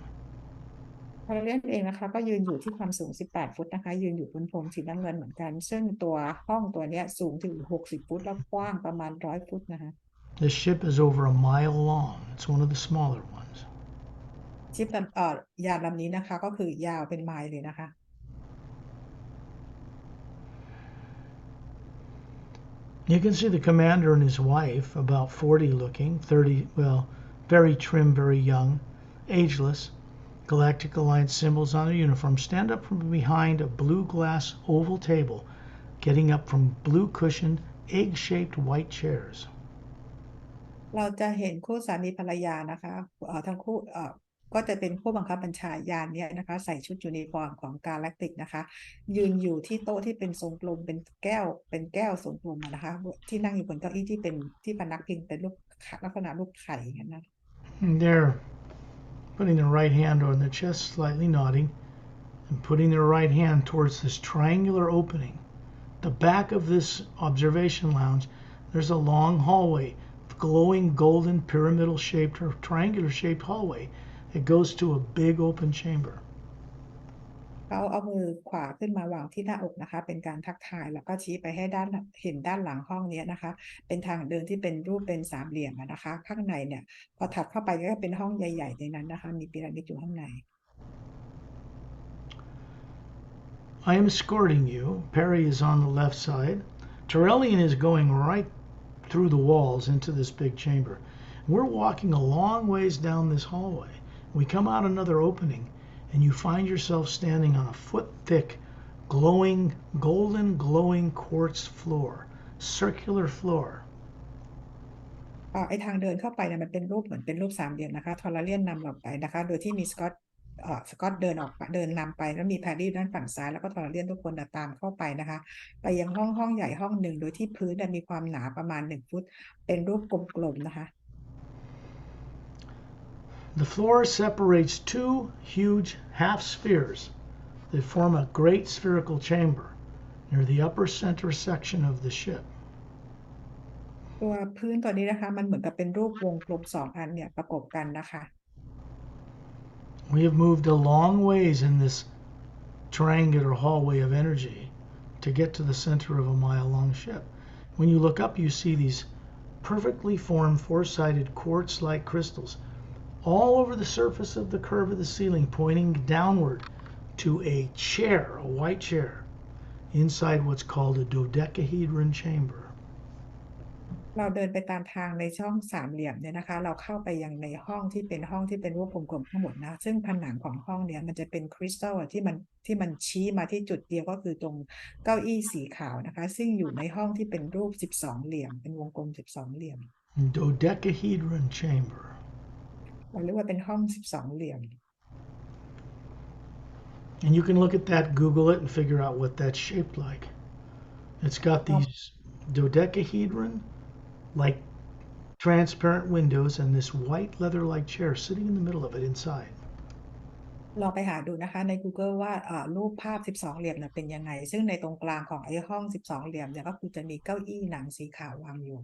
ทอร์เรียนเองนะคะก็ยืนอยู่ที่ความสูง18ฟุตนะคะยืนอยู่บนพรมสีน้ำเงินเหมือนกันซึ่งตัวห้องตัวนี้สูงถึง60ฟุตแล้วกว้างประมาณ100ฟุตนะคะ The ship is over a mile long. It's one of the smaller ones. ยานลำนี้นะคะก็คือยาวเป็นไมล์เลยนะคะ You can see the commander and his wife, about 40 looking, 30, well, very trim, very young, ageless, Galactic Alliance symbols on their uniform, stand up from behind a blue glass oval table, getting up from blue cushioned, egg-shaped white chairs. เราจะเห็นคู่สามีภรรยานะคะทั้งคู่ก็จะเป็นผู้บังคับบัญชายานนี้นะคะใส่ชุดยูนิฟอร์มของกาแล็กติกนะคะยืนอยู่ที่โต๊ะที่เป็นทรงกลมเป็นแก้วทรงกลมนะคะที่นั่งอยู่บนเก้าอี้ที่เป็นที่พนักพิงเป็นรูปลักษณะรูปไข่อย่างนั้นนะ They're putting their right hand on their chest, slightly nodding, and putting their right hand towards this triangular opening. The back of this observation lounge, there's a long hallway, glowing golden pyramidal shaped or triangular shaped hallway. It goes to a big open chamber. เขาเอามือขวาขึ้นมาวางที่หน้าอกนะคะเป็นการทักทายแล้วก็ชี้ไปให้เห็นด้านหลังห้องนี้นะคะเป็นทางเดินที่เป็นรูปเป็นสามเหลี่ยมนะคะข้างในเนี่ยพอถัดเข้าไปก็เป็นห้องใหญ่ๆในนั้นนะคะมีพีระมิดอยู่ข้างใน I am escorting you. Pari is on the left side. Torellian is going right through the walls into this big chamber. We're walking a long ways down this hallway. We come out another opening, and you find yourself standing on a foot-thick, golden glowing quartz floor, circular floor. ไอทางเดินเข้าไปเนี่ยมันเป็นรูปเหมือนเป็นรูปสามเหลี่ยมนะคะทอร์เรียนนำเราไปนะคะโดยที่มีสกอต สกอตเดินออกไปเดินนำไปแล้วมีแพรรี่ด้านฝั่งซ้ายแล้วก็ทอร์เรียนทุกคนตามเข้าไปนะคะไปยังห้องใหญ่ห้องหนึ่งโดยที่พื้นมีความหนาประมาณ1 ฟุตเป็นรูปกลมๆนะคะ The floor separates two huge half spheres that form a great spherical chamber near the upper center section of the ship. ตัวพื้นตัวนี้นะคะมันเหมือนกับเป็นรูปวงกลม2 อันเนี่ยประกบกันนะคะ We have moved a long ways in this triangular hallway of energy to get to the center of a mile-long ship. When you look up, you see these perfectly formed four-sided quartz-like crystals all over the surface of the curve of the ceiling, pointing downward to a chair, a white chair, inside what's called a dodecahedron chamber. เราเดินไปตามทางในช่องสามเหลี่ยมเนี่ยนะคะเราเข้าไปยังในห้องที่เป็นรูปกลมๆทั้งหมดนะซึ่งผนังของห้องเนี่ยมันจะเป็นคริสตัลที่มันชี้มาที่จุดเดียวก็คือตรงเก้าอี้สีขาวนะคะซึ่งอยู่ในห้องที่เป็นรูป12 เหลี่ยมเป็นวงกลม12 เหลี่ยม Dodecahedron chamber. เราเรียกว่าเป็นห้อง12 เหลี่ยม And you can look at that, Google it, and figure out what that's shaped like. It's got these dodecahedron like transparent windows and this white leather-like chair sitting in the middle of it inside. ลองไปหาดูนะคะใน Google ว่ารูปภาพ12 เหลี่ยมเป็นยังไงซึ่งในตรงกลางของไอ้ห้อง12 เหลี่ยมเนี่ยก็คือจะมีเก้าอี้หนังสีขาววางอยู่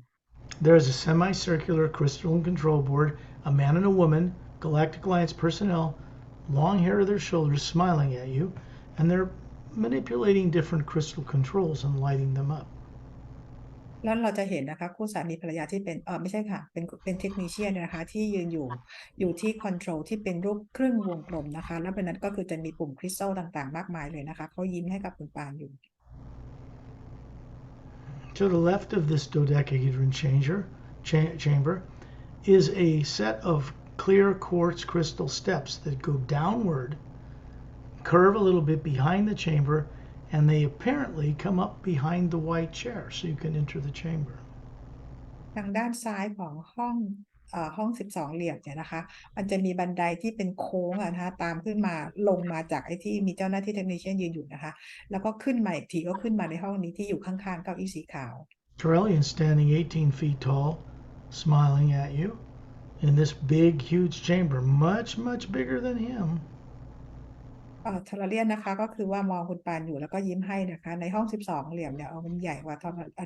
There is a semicircular crystalline control board, a man and a woman, Galactic Alliance personnel, long hair to their shoulders, smiling at you, and they're manipulating different crystal controls and lighting them up. แล้วเราจะเห็นนะคะคู่สามีภรรยาที่เป็นไม่ใช่ค่ะเป็นเทคนิเชียนนะคะที่ยืนอยู่ที่คอนโทรลที่เป็นรูปครึ่งวงกลมนะคะแล้วเป็นนั้นก็คือจะมีปุ่มคริสตัลต่างๆมากมายเลยนะคะเขายิ้มให้กับคุณปานอยู่ To the left of this dodecahedron chamber is a set of clear quartz crystal steps that go downward, curve a little bit behind the chamber, and they apparently come up behind the white chair so you can enter the chamber. ทางด้านซ้ายของห้อง12 เหลี่ยมเนี่ยนะคะมันจะมีบันไดที่เป็นโค้งนะคะตามขึ้นมาลงมาจากไอ้ที่มีเจ้าหน้าที่เทคนิเชียนยืนอยู่นะคะแล้วก็ขึ้นมาอีกทีก็ขึ้นมาในห้องนี้ที่อยู่ข้างๆเก้าอี้สีขาว Corellian standing 18 feet tall, smiling at you in this big, huge chamber, much, much bigger than him. ทอร์เรียนนะคะก็คือว่ามองคุณปานอยู่แล้วก็ยิ้มให้นะคะในห้อง12 เหลี่ยมเนี่ยมันใหญ่กว่า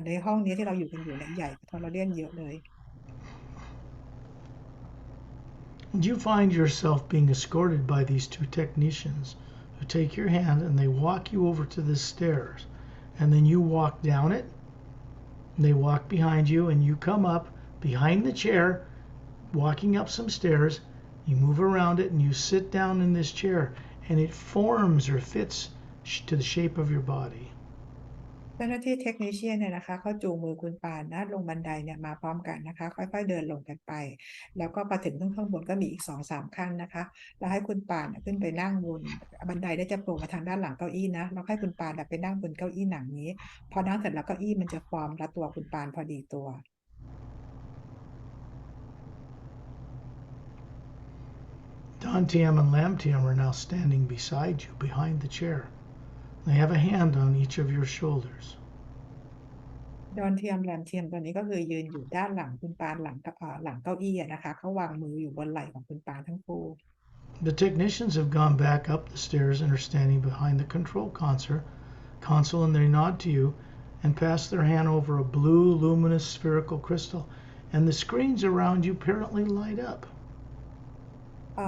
ในห้องนี้ที่เราอยู่กันอยู่เนี่ยใหญ่กว่าทอร์เรียนเยอะเลย You find yourself being escorted by these two technicians who take your hand and they walk you over to the stairs, and then you walk down it. They walk behind you and you come up behind the chair, walking up some stairs. You move around it and you sit down in this chair, and it forms or fits to the shape of your body. เจ้าหน้าที่เทคนิเชียนเนี่ยนะคะเขาจูงมือคุณปานนะลงบันไดเนี่ยมาพร้อมกันนะคะค่อยๆเดินลงกันไปแล้วก็มาถึงข้างบนก็มีอีก 2-3 ขั้นนะคะแล้วให้คุณปานขึ้นไปนั่งบนบันไดได้จะโผล่มาทางด้านหลังเก้าอี้นะแล้วให้คุณปานไปนั่งบนเก้าอี้หนังนี้พอนั่งเสร็จแล้วเก้าอี้มันจะฟอร์มรัดตัวคุณปานพอดีตัว Dantium and Lamtium are now standing beside you behind the chair. They have a hand on each of your shoulders. ดอนเทียมแรมเทียมตัวนี้ก็คือยืนอยู่ด้านหลังคุณปานหลังเก้าอี้นะคะเขาวางมืออยู่บนไหล่ของคุณปานทั้งคู่ The technicians have gone back up the stairs and are standing behind the control console, and they nod to you and pass their hand over a blue luminous spherical crystal, and the screens around you apparently light up.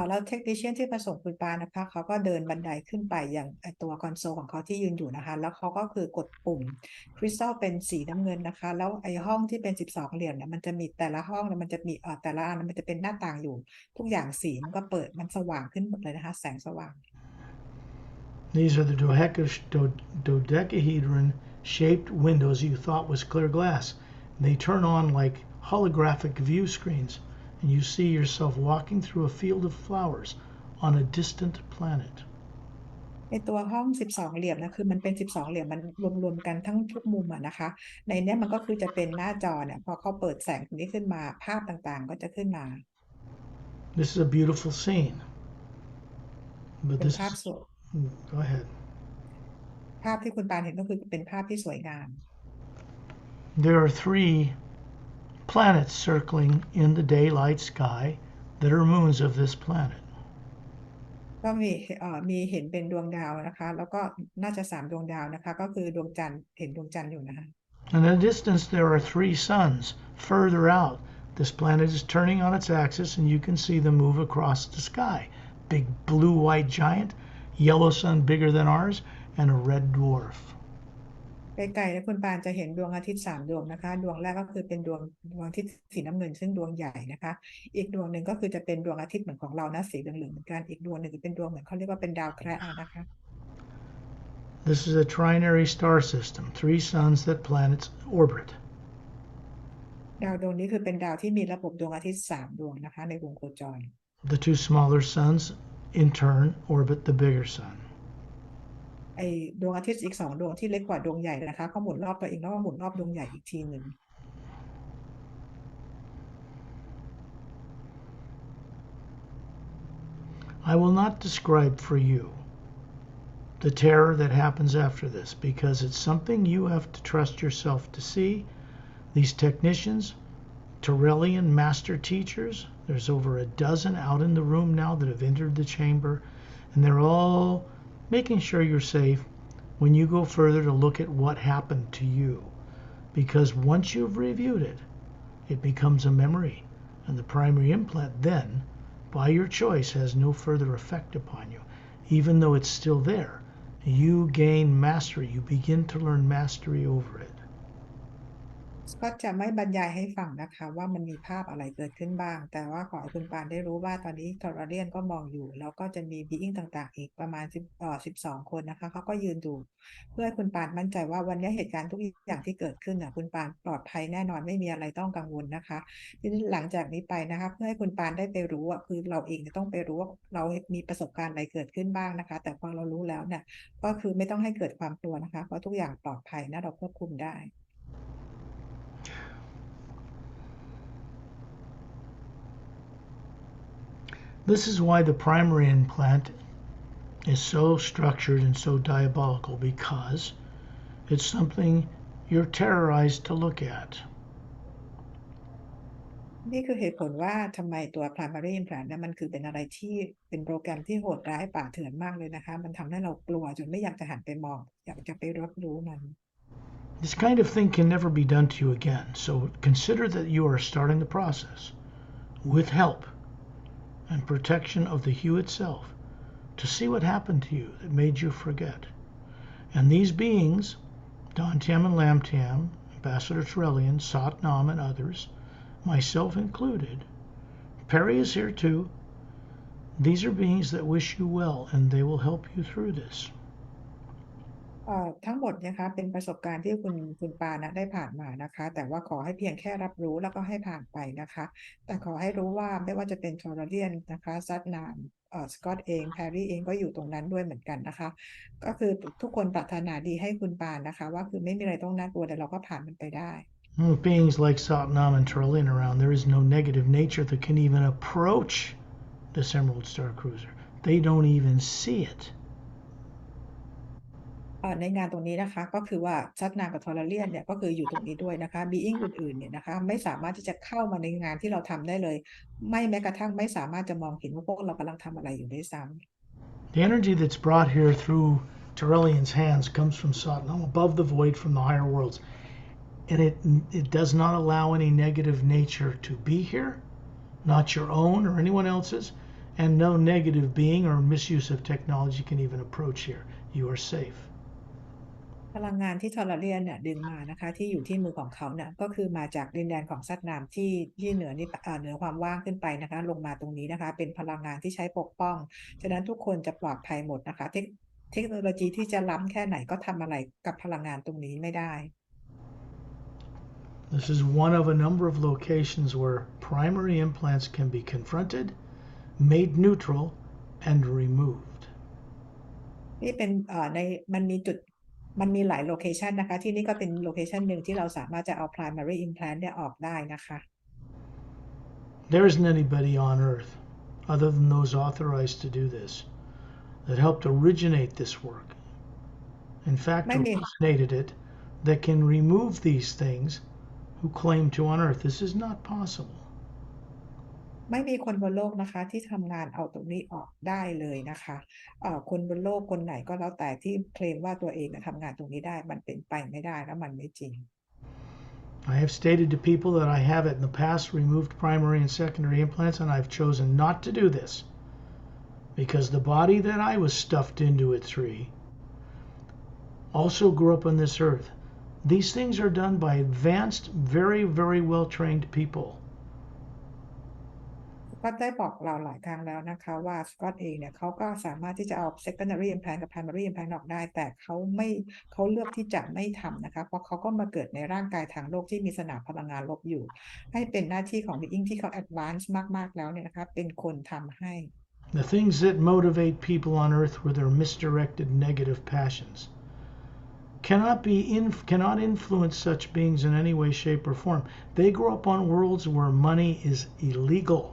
แล้วเทคนิเชียนที่มาส่งคุณปานนะคะเขาก็เดินบันไดขึ้นไปอย่างตัวคอนโซลของเขาที่ยืนอยู่นะคะแล้วเขาก็คือกดปุ่มคริสตัลเป็นสีน้ำเงินนะคะแล้วไอ้ห้องที่เป็น12 เหลี่ยมเนี่ยมันจะมีแต่ละห้องเนี่ยมันจะมีแต่ละอันมันจะเป็นหน้าต่างอยู่ทุกอย่างสีมันก็เปิดมันสว่างขึ้นหมดเลยนะคะแสงสว่าง These are the dodecahedron shaped windows you thought was clear glass. They turn on like holographic view screens, and you see yourself walking through a field of flowers on a distant planet. ในตัวห้อง12 เหลี่ยมนะคือมันเป็น12 เหลี่ยมมันรวมๆกันทั้งทุกมุมนะคะในนี้มันก็คือจะเป็นหน้าจอเนี่ยพอเขาเปิดแสงตรงนี้ขึ้นมาภาพต่างๆก็จะขึ้นมา This is a beautiful scene. But เป็น this ภาพ is, สวย go ahead. ภาพที่คุณปานเห็นก็คือเป็นภาพที่สวยงาม There are 3 planets circling in the daylight sky that are moons of this planet. ก็มีเห็นเป็นดวงดาวนะคะ แล้วก็น่าจะ3ดวงดาวนะคะ ก็คือดวงจันทร์เห็นดวงจันทร์อยู่นะคะ In the distance, there are 3 suns further out. This planet is turning on its axis, and you can see them move across the sky. Big blue-white giant, yellow sun bigger than ours, and a red dwarf. ไกลๆนะคุณปานจะเห็นดวงอาทิตย์3ดวงนะคะ ดวงแรกก็คือเป็นดวงอาทิตย์สีน้ำเงินซึ่งดวงใหญ่นะคะ อีกดวงหนึ่งก็คือจะเป็นดวงอาทิตย์เหมือนของเรานะสีเหลืองๆเหมือนกัน อีกดวงหนึ่งจะเป็นดวงเหมือนเขาเรียกว่าเป็นดาวแคระนะคะ This is a trinary star system, 3 suns that planets orbit. ดาวดวงนี้คือเป็นดาวที่มีระบบดวงอาทิตย์3ดวงนะคะในวงโคจร The 2 smaller suns, in turn, orbit the bigger sun. ไอ้ดวงอาทิตย์อีก2ดวงที่เล็กกว่าดวงใหญ่นะคะเขาหมุนรอบตัวเองแล้วก็หมุนรอบดวงใหญ่อีกทีหนึ่ง I will not describe for you the terror that happens after this, because it's something you have to trust yourself to see. These technicians, Tyrellian master teachers, there's over a dozen out in the room now that have entered the chamber, and they're all making sure you're safe when you go further to look at what happened to you. Because once you've reviewed it, it becomes a memory, and the primary implant then, by your choice, has no further effect upon you. Even though it's still there, you gain mastery. You begin to learn mastery over it. ก็จะไม่บรรยายให้ฟังนะคะว่ามันมีภาพอะไรเกิดขึ้นบ้าง แต่ว่าขอให้คุณปานได้รู้ว่าตอนนี้ทอร์เรียนก็มองอยู่ แล้วก็จะมีบีอิงต่างๆอีกประมาณ12คนนะคะเขาก็ยืนดูเพื่อให้คุณปานมั่นใจว่าวันนี้เหตุการณ์ทุกอย่างที่เกิดขึ้นน่ะคุณปานปลอดภัยแน่นอนไม่มีอะไรต้องกังวลนะคะทีนี้หลังจากนี้ไปนะคะเพื่อให้คุณปานได้ไปรู้อ่ะคือเราเองจะต้องไปรู้ว่าเรามีประสบการณ์อะไรเกิดขึ้นบ้างนะคะ แต่พอเรารู้แล้วเนี่ยก็คือไม่ต้องให้เกิดความกลัวนะคะเพราะทุกอย่างปลอดภัยนะเราควบคุมได้ This is why the primary implant is so structured and so diabolical, because it's something you're terrorized to look at. นี่คือเหตุผลว่าทำไมตัว primary implant เนี่ยมันคือเป็นอะไรที่เป็นโปรแกรมที่โหดร้ายป่าเถื่อนมากเลยนะคะมันทำให้เรากลัวจนไม่อยากจะหันไปมองอยากจะไปรับรู้มัน This kind of thing can never be done to you again, so consider that you are starting the process with help and protection of the hue itself to see what happened to you that made you forget. And these beings, Don Tam and Lam Tam, Ambassador Tyrellian, Sat Nam and others, myself included, Pari is here too. These are beings that wish you well, and they will help you through this. ทั้งหมดนะคะเป็นประสบการณ์ที่คุณปานะได้ผ่านมานะคะแต่ว่าขอให้เพียงแค่รับรู้แล้วก็ให้ผ่านไปนะคะแต่ขอให้รู้ว่าไม่ว่าจะเป็นทอร์เรียนนะคะซัดนามสกอตเองแพรรี่เองก็อยู่ตรงนั้นด้วยเหมือนกันนะคะก็คือทุกคนปรารถนาดีให้คุณปานะคะว่าคือไม่มีอะไรต้องน่ากลัวแต่เราก็ผ่านมันไปได้ With beings like Satnam and Tyrellian around, there is no negative nature that can even approach this Emerald Star Cruiser. They don't even see it. ในงานตรงนี้นะคะก็คือว่าซัดนามกับทอร์เรียนเนี่ยก็คืออยู่ตรงนี้ด้วยนะคะบีอิงอื่นๆเนี่ยนะคะไม่สามารถที่จะเข้ามาในงานที่เราทำได้เลยไม่แม้กระทั่งไม่สามารถจะมองเห็นว่าพวกเรากำลังทำอะไรอยู่ด้วยซ้ำ The energy that's brought here through Tyrellian's hands comes from Satnam above the void from the higher worlds. And it does not allow any negative nature to be here, not your own or anyone else's, and no negative being or misuse of technology can even approach here. You are safe. พลังงานที่ทอร์เรียนเนี่ยดึงมานะคะที่อยู่ที่มือของเขาเนี่ยก็คือมาจากดินแดนของซัดนามที่เหนือนี่เหนือความว่างขึ้นไปนะคะลงมาตรงนี้นะคะเป็นพลังงานที่ใช้ปกป้องฉะนั้นทุกคนจะปลอดภัยหมดนะคะเทคโนโลยีที่จะล้ำแค่ไหนก็ทำอะไรกับพลังงานตรงนี้ไม่ได้ This is one of a number of locations where primary implants can be confronted, made neutral, and removed. นี่เป็นมันมีหลายโลเคชันนะคะที่นี่ก็เป็นโลเคชันหนึ่งที่เราสามารถจะเอา primary implant เนี่ยออกได้นะคะ There isn't anybody on earth other than those authorized to do this that helped originate this work. In fact, ไม่มี originated it that can remove these things who claim to unearth. This is not possible. ไม่มีคนบนโลกนะคะที่ทำงานเอาตรงนี้ออกได้เลยนะคะคนบนโลกคนไหนก็แล้วแต่ที่เคลมว่าตัวเองทำงานตรงนี้ได้มันเป็นไปไม่ได้และมันไม่จริง I have stated to people that I have in the past removed primary and secondary implants, and I've chosen not to do this because the body that I was stuffed into at 3 also grew up on this earth. These things are done by advanced, very, very well-trained people. ก็ได้บอกเราหลายครั้งแล้วนะคะว่าสกอตเองเนี่ยเขาก็สามารถที่จะเอา secondary implant กับ primary implant ออกได้แต่เขาเลือกที่จะไม่ทำนะคะเพราะเขาก็มาเกิดในร่างกายทางโลกที่มีสนามพลังงานลบอยู่ให้เป็นหน้าที่ของ being ที่เขา advance มากๆแล้วเนี่ยนะคะเป็นคนทำให้ The things that motivate people on earth were their misdirected negative passions. Cannot influence such beings in any way, shape, or form. They grow up on worlds where money is illegal.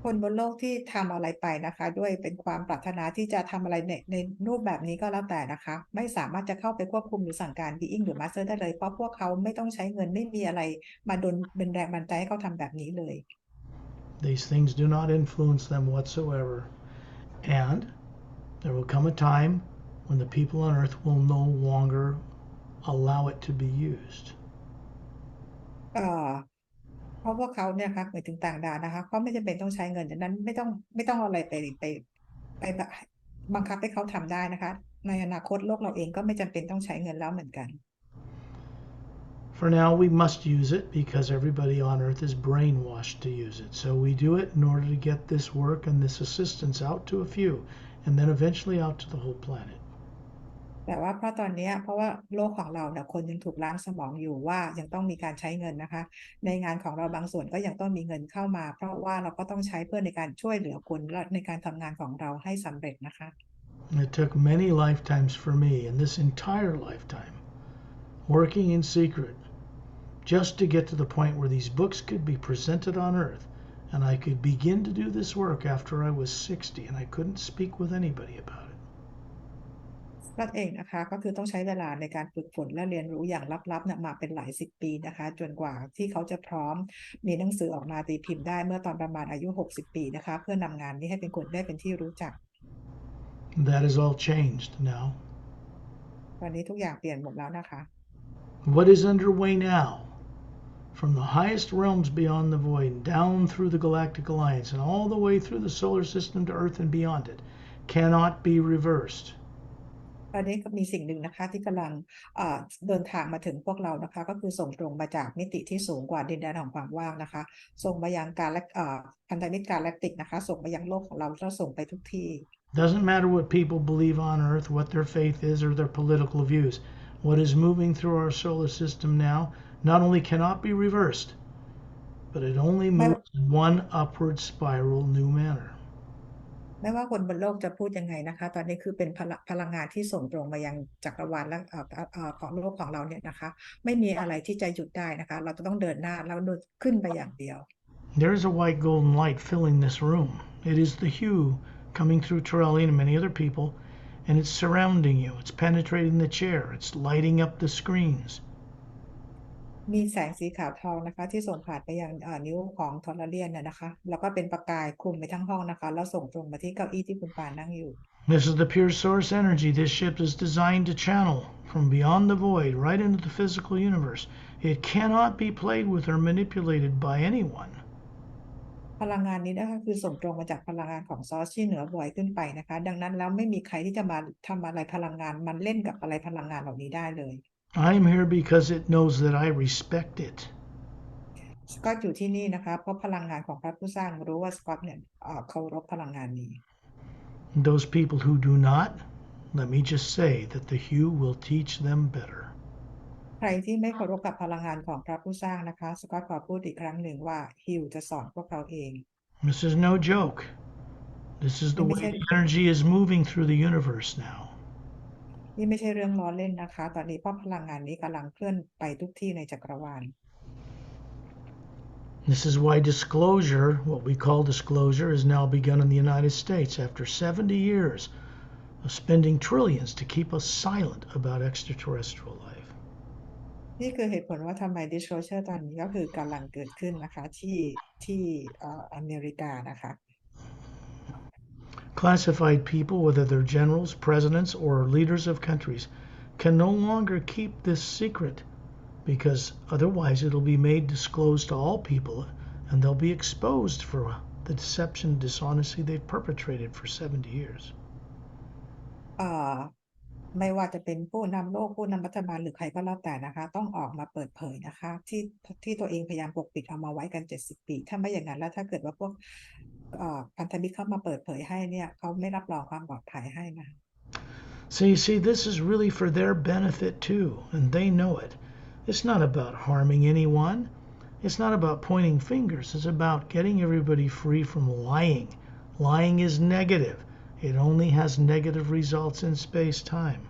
คนบนโลกที่ทำอะไรไปนะคะด้วยเป็นความปรารถนาที่จะทำอะไรในรูปแบบนี้ก็แล้วแต่นะคะไม่สามารถจะเข้าไปควบคุมหรือสั่งการ being หรือ master ได้เลยเพราะพวกเขาไม่ต้องใช้เงินไม่มีอะไรมาดลเป็นแรงบันดาลใจให้เขาทำแบบนี้เลย These things do not influence them whatsoever. And there will come a time when the people on earth will no longer allow it to be used. เพราะพวกเขาเนี่ยครับหมายถึงต่างดาวนะคะเขาไม่จำเป็นต้องใช้เงินดังนั้นไม่ต้องเอาอะไรไปบังคับให้เขาทำได้นะคะในอนาคตโลกเราเองก็ไม่จำเป็นต้องใช้เงินแล้วเหมือนกัน For now, we must use it because everybody on earth is brainwashed to use it. So we do it in order to get this work and this assistance out to a few and then eventually out to the whole planet. แต่ว่าเพราะตอนนี้เพราะว่าโลกของเราเนี่ยคนยังถูกล้างสมองอยู่ว่ายังต้องมีการใช้เงินนะคะในงานของเราบางส่วนก็ยังต้องมีเงินเข้ามาเพราะว่าเราก็ต้องใช้เพื่อในการช่วยเหลือคนและในการทำงานของเราให้สำเร็จนะคะ It took many lifetimes for me, in this entire lifetime, working in secret, just to get to the point where these books could be presented on earth and I could begin to do this work after I was 60 and I couldn't speak with anybody about it. ก็เองนะคะก็คือต้องใช้เวลาในการฝึกฝนและเรียนรู้อย่างลับๆเนี่ยมาเป็นหลายสิบปีนะคะจนกว่าที่เขาจะพร้อมมีหนังสือออกมาตีพิมพ์ได้เมื่อตอนประมาณอายุ60 ปีนะคะเพื่อนำงานนี้ให้เป็นคนได้เป็นที่รู้จัก That is all changed now. ตอนนี้ทุกอย่างเปลี่ยนหมดแล้วนะคะ What is underway now, from the highest realms beyond the void, down through the Galactic Alliance, and all the way through the solar system to Earth and beyond it, cannot be reversed. ตอนนี้ก็มีสิ่งหนึ่งนะคะที่กำลังเดินทางมาถึงพวกเรานะคะก็คือส่งตรงมาจากมิติที่สูงกว่าดินแดนของความว่างนะคะส่งมายังการพันธมิตรกาแล็กติกนะคะส่งมายังโลกของเราแล้วส่งไปทุกที่ Doesn't matter what people believe on Earth, what their faith is, or their political views. What is moving through our solar system now not only cannot be reversed, but it only moves in one upward spiral new manner. ไม่ว่าคนบนโลกจะพูดยังไงนะคะตอนนี้คือเป็นพลังงานที่ส่งตรงมายังจักรวาลและของโลกของเราเนี่ยนะคะไม่มีอะไรที่จะหยุดได้นะคะเราจะต้องเดินหน้าแล้วเดินขึ้นไปอย่างเดียว There is a white golden light filling this room. It is the hue coming through Torelli and many other people, and it's surrounding you. It's penetrating the chair. It's lighting up the screens. มีแสงสีขาวทองนะคะที่ส่งผ่านไปยังนิ้วของทอร์เรียนเนี่ยนะคะแล้วก็เป็นประกายคลุมไปทั้งห้องนะคะแล้วส่งตรงมาที่เก้าอี้ที่คุณปานนั่งอยู่ This is the pure source energy this ship is designed to channel from beyond the void right into the physical universe. It cannot be played with or manipulated by anyone. พลังงานนี้นะคะคือส่งตรงมาจากพลังงานของซอสที่เหนือบ่อยขึ้นไปนะคะดังนั้นแล้วไม่มีใครที่จะมาทำอะไรพลังงานมันเล่นกับอะไรพลังงานเหล่านี้ได้เลย I'm here because it knows that I respect it. สกอตอยู่ที่นี่นะคะเพราะพลังงานของพระผู้สร้างรู้ว่าสกอตเนี่ยเคารพพลังงานนี้ Those people who do not, let me just say that the hue will teach them better. ใครที่ไม่เคารพกับพลังงานของพระผู้สร้างนะคะสกอตขอพูดอีกครั้งหนึ่งว่าฮิวจะสอนพวกเขาเอง This is no joke. This is the way the energy is moving through the universe now. นี่ไม่ใช่เรื่องล้อเล่นนะคะตอนนี้เพราะพลังงานนี้กำลังเคลื่อนไปทุกที่ในจักรวาล This is why disclosure, what we call disclosure, has now begun in the United States after 70 years of spending trillions to keep us silent about extraterrestrial life. นี่คือเหตุผลว่าทำไม disclosure ตอนนี้ก็คือกำลังเกิดขึ้นนะคะที่อเมริกานะคะ Classified people, whether they're generals, presidents, or leaders of countries, can no longer keep this secret because otherwise it'll be made disclosed to all people and they'll be exposed for the deception and dishonesty they've perpetrated for 70 years. ไม่ว่าจะเป็นผู้นำโลกผู้นำรัฐบาลหรือใครก็แล้วแต่นะคะต้องออกมาเปิดเผยนะคะที่ตัวเองพยายามปกปิดเอามาไว้กัน70 ปีถ้าไม่อย่างนั้นแล้วถ้าเกิดว่าพวกพันธมิตรเข้ามาเปิดเผยให้เนี่ยเขาไม่รับรองความปลอดภัยให้นะ So you see, this is really for their benefit too, and they know it. It's not about harming anyone. It's not about pointing fingers. It's about getting everybody free from lying. Lying is negative. It only has negative results in space-time.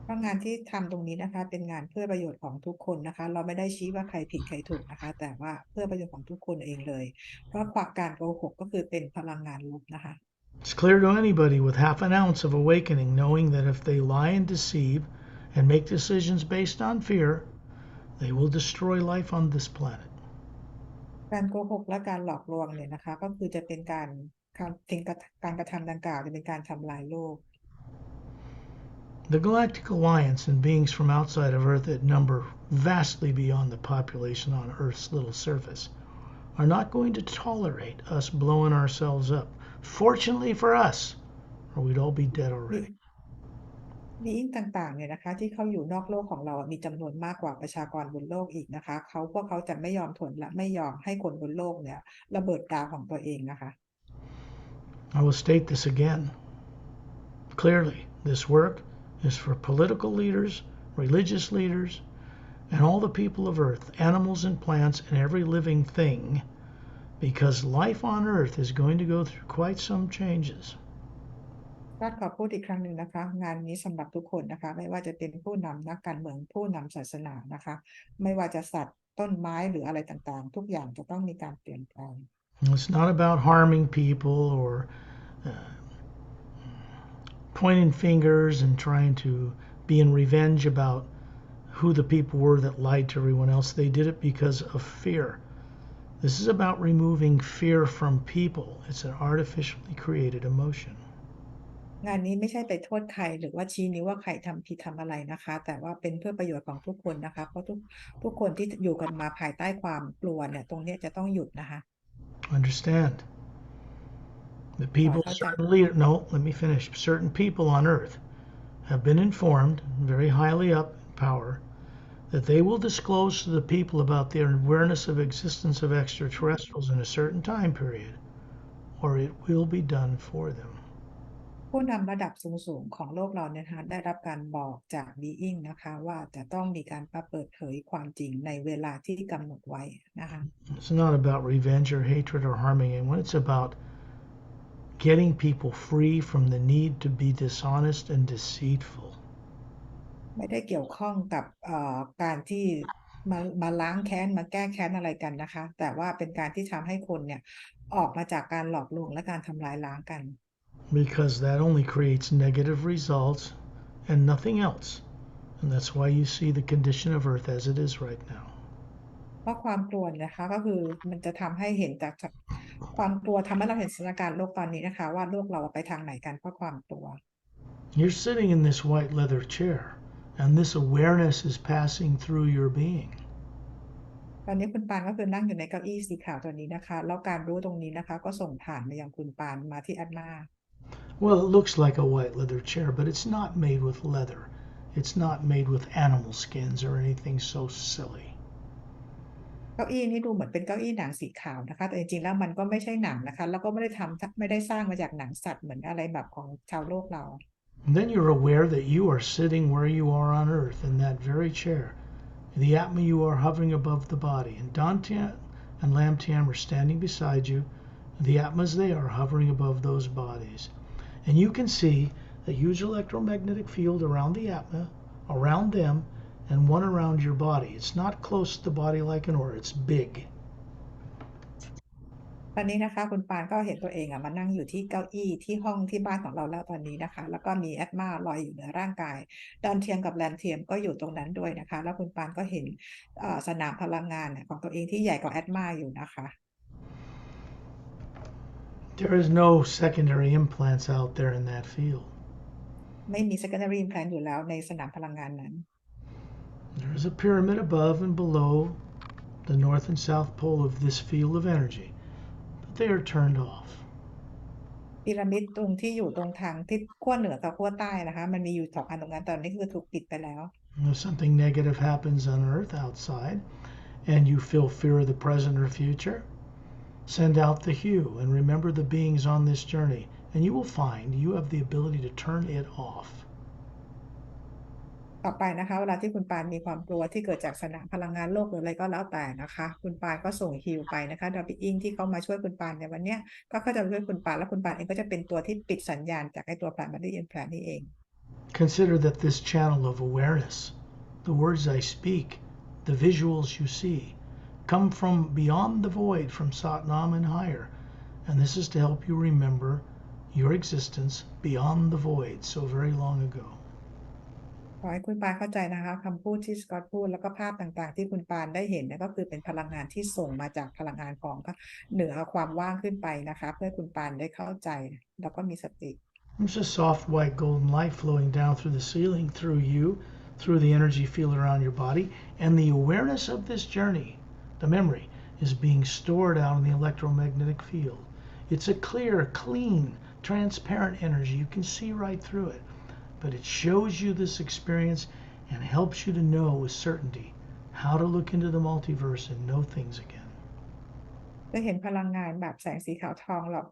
เพราะงานที่ทำตรงนี้นะคะเป็นงานเพื่อประโยชน์ของทุกคนนะคะเราไม่ได้ชี้ว่าใครผิดใครถูกนะคะแต่ว่าเพื่อประโยชน์ของทุกคนเองเลยเพราะการโกหกก็คือเป็นพลังงานลบนะคะ It's clear to anybody with half an ounce of awakening knowing that if they lie and deceive and make decisions based on fear, they will destroy life on this planet. การโกหกและการหลอกลวงเนี่ยนะคะก็คือจะเป็นการกระทำดังกล่าวจะเป็นการทำลายโลก The Galactic Alliance and beings from outside of Earth that number vastly beyond the population on Earth's little surface are not going to tolerate us blowing ourselves up. Fortunately for us, or we'd all be dead already. มีอิงต่างๆเนี่ยนะคะที่เขาอยู่นอกโลกของเรามีจำนวนมากกว่าประชากรบนโลกอีกนะคะพวกเขาจะไม่ยอมทนและไม่ยอมให้คนบนโลกเนี่ยระเบิดดาวของตัวเองนะคะ I will state this again. Clearly, this work is for political leaders, religious leaders, and all the people of Earth, animals and plants, and every living thing, because life on Earth is going to go through quite some changes. ก็ขอพูดอีกครั้งหนึ่งนะคะงานนี้สำหรับทุกคนนะคะไม่ว่าจะเป็นผู้นำนักการเมืองผู้นำศาสนานะคะไม่ว่าจะสัตว์ต้นไม้หรืออะไรต่างๆทุกอย่างจะต้องมีการเปลี่ยนแปลง It's not about harming people or pointing fingers and trying to be in revenge about who the people were that lied to everyone else. They did it because of fear. This is about removing fear from people. It's an artificially created emotion. งานนี้ไม่ใช่ไปโทษใครหรือว่าชี้นิ้วว่าใครทำผิดทำอะไรนะคะแต่ว่าเป็นเพื่อประโยชน์ของทุกคนนะคะเพราะทุกคนที่อยู่กันมาภายใต้ความกลัวเนี่ยตรงนี้จะต้องหยุดนะคะ Understand? The people, let me finish. Certain people on Earth have been informed, very highly up in power, that they will disclose to the people about their awareness of existence of extraterrestrials in a certain time period, or it will be done for them. ผู้นำระดับสูงๆของโลกเราเนี่ยนะคะได้รับการบอกจาก being นะคะว่าจะต้องมีการเปิดเผยความจริงในเวลาที่กำหนดไว้นะคะ It's not about revenge or hatred or harming anyone. It's about getting people free from the need to be dishonest and deceitful. ไม่ได้เกี่ยวข้องกับการที่มาล้างแค้นมาแก้แค้นอะไรกันนะคะแต่ว่าเป็นการที่ทำให้คนเนี่ยออกมาจากการหลอกลวงและการทำลายล้างกัน Because that only creates negative results and nothing else. And that's why you see the condition of Earth as it is right now. เพราะความกลัวนะคะก็คือมันจะทำให้เห็นจากความกลัวทำให้เราเห็นสถานการณ์โลกตอนนี้นะคะว่าโลกเราไปทางไหนกันเพราะความกลัว You're sitting in this white leather chair, and this awareness is passing through your being. ตอนนี้คุณปานก็คือนั่งอยู่ในเก้าอี้สีขาวตัวนี้นะคะแล้วการรู้ตรงนี้นะคะก็ส่งผ่านมายังคุณปานมาที่อันนา Well, it looks like a white leather chair, but it's not made with leather. It's not made with animal skins or anything so silly. เก้าอี้นี้ดูเหมือนเป็นเก้าอี้หนังสีขาวนะคะแต่จริงๆแล้วมันก็ไม่ใช่หนังนะคะแล้วก็ไม่ได้สร้างมาจากหนังสัตว์เหมือนอะไรแบบของชาวโลกเรา And then you're aware that you are sitting where you are on Earth in that very chair. The Atma you are hovering above the body, and Dantian and Lamtian are standing beside you. The Atmas they are hovering above those bodies. And you can see a huge electromagnetic field around the Atma, around them, and one around your body. It's not close to the body like an aura, it's big. ตอนนี้นะคะคุณปานก็เห็นตัวเองมานั่งอยู่ที่เก้าอี้ที่ห้องที่บ้านของเราแล้วตอนนี้นะคะแล้วก็มีแอดมาลอยอยู่เหนือร่างกายดาวเทียมกับแรมเทียมก็อยู่ตรงนั้นด้วยนะคะแล้วคุณปานก็เห็นสนามพลังงานของตัวเองที่ใหญ่กว่าแอดมาอยู่นะคะ There is no secondary implants out there in that field. ไม่มี secondary implant อยู่แล้วในสนามพลังงานนั้น There is a pyramid above and below the north and south pole of this field of energy, but they are turned off. พีระมิดตรงที่อยู่ตรงทางทิศขั้วเหนือกับขั้วใต้นะคะมันมีอยู่2 อันตรงนั้นตอนนี้คือถูกปิดไปแล้ว If something negative happens on Earth outside and you feel fear of the present or future, send out the hue and remember the beings on this journey, and you will find you have the ability to turn it off. ต่อไปนะคะเวลาที่คุณปานมีความกลัวที่เกิดจากสนามพลังงานโลกหรืออะไรก็แล้วแต่นะคะคุณปานก็ส่งฮิลไปนะคะดาวบิอิงที่เขามาช่วยคุณปานในวันนี้ก็เขาจะช่วยคุณปานและคุณปานเองก็จะเป็นตัวที่ปิดสัญญาณจากไอ้ตัว primary implant นี่เอง Consider that this channel of awareness, the words I speak, the visuals you see, come from beyond the void, from Satnam and higher, and this is to help you remember your existence beyond the void so very long ago. ขอให้คุณปานเข้าใจนะคะคำพูดที่สกอตพูดแล้วก็ภาพต่างๆที่คุณปานได้เห็นก็คือเป็นพลังงานที่ส่งมาจากพลังงานของเหนือความว่างขึ้นไปนะคะเพื่อคุณปานได้เข้าใจแล้วก็มีสติ There's a soft white golden light flowing down through the ceiling, through you, through the energy field around your body, and the awareness of this journey, the memory, is being stored out in the electromagnetic field. It's a clear, clean, transparent energy. You can see right through it. But it shows you this experience and helps you to know with certainty how to look into the multiverse and know things again. จะเห็นพลังงานแบบแสงสีขาวทองหรอก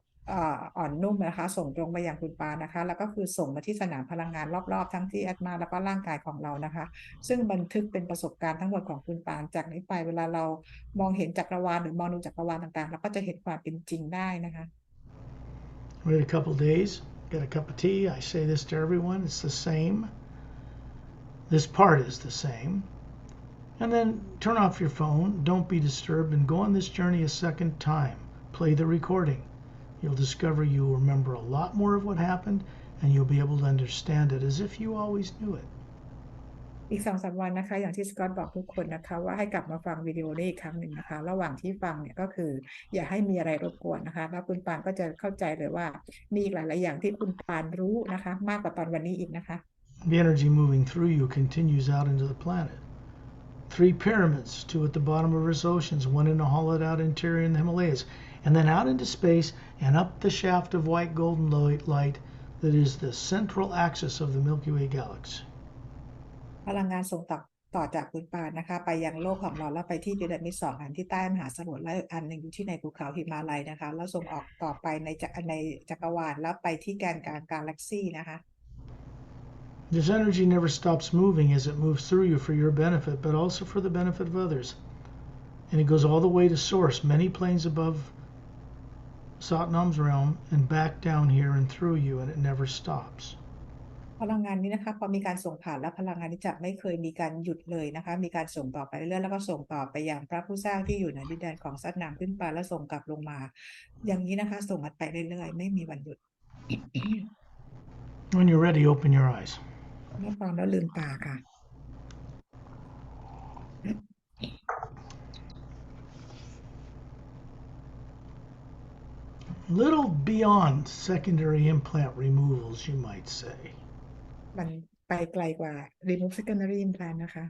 อ่อนนุ่มนะคะส่งตรงไปยังคุณปานะคะแล้วก็คือส่งมาที่สนามพลังงานรอบๆทั้งที่แอดมาแล้วก็ร่างกายของเรานะคะซึ่งบันทึกเป็นประสบการณ์ทั้งหมดของคุณปาจากนี้ไปเวลาเรามองเห็นจักรวาลหรือมองดูจักรวาลต่างๆเราก็จะเห็นความเป็นจริงได้นะคะ Wait a couple days, get a cup of tea. I say this to everyone. It's the same. This part is the same. And then turn off your phone. Don't be disturbed and go on this journey a second time. Play the recording. You'll discover you'll remember a lot more of what happened and you'll be able to understand it as if you always knew it. อีก2-3 วันนะคะอย่างที่สกอตบอกทุกคนนะคะว่าให้กลับมาฟังวิดีโอนี้อีกครั้งหนึ่งนะคะระหว่างที่ฟังเนี่ยก็คืออย่าให้มีอะไรรบกวนนะคะแล้วคุณปานก็จะเข้าใจเลยว่ามีอีกหลายๆอย่างที่คุณปานรู้นะคะมากกว่าตอนวันนี้อีกนะคะ The energy moving through you continues out into the planet. 3 pyramids, 2 at the bottom of Earth's oceans, 1 in a hollowed out interior in the Himalayas, and then out into space and up the shaft of white golden light that is the central axis of the Milky Way galaxy. พลังงานส่งต่อจากคุณปานนะคะไปยังโลกของเราแล้วไปที่พีระมิด2 อันที่ใต้มหาสมุทรและอันหนึ่งอยู่ที่ในภูเขาหิมาลัยนะคะแล้วส่งออกต่อไปในจักรวาลแล้วไปที่แกนกลางกาแล็กซี่นะคะ This energy never stops moving as it moves through you for your benefit, but also for the benefit of others. And it goes all the way to source, many planes above Satnam's realm, and back down here and through you, and it never stops. พลังงานนี้นะคะพอมีการส่งผ่านและพลังงานนี้จะไม่เคยมีการหยุดเลยนะคะมีการส่งต่อไปเรื่อยๆแล้วก็ส่งต่อไปยังพระผู้สร้างที่อยู่ในดินแดนของซัดนามขึ้นไปแล้วส่งกลับลงมาอย่างนี้นะคะส่งกันไปเรื่อยๆไม่มีวันหยุด When you're ready, open your eyes. เมื่อฟังแล้วลืมตาค่ะ Little beyond secondary implant removals, you might say. มันไปไกลกว่า remove secondary implant นะคะ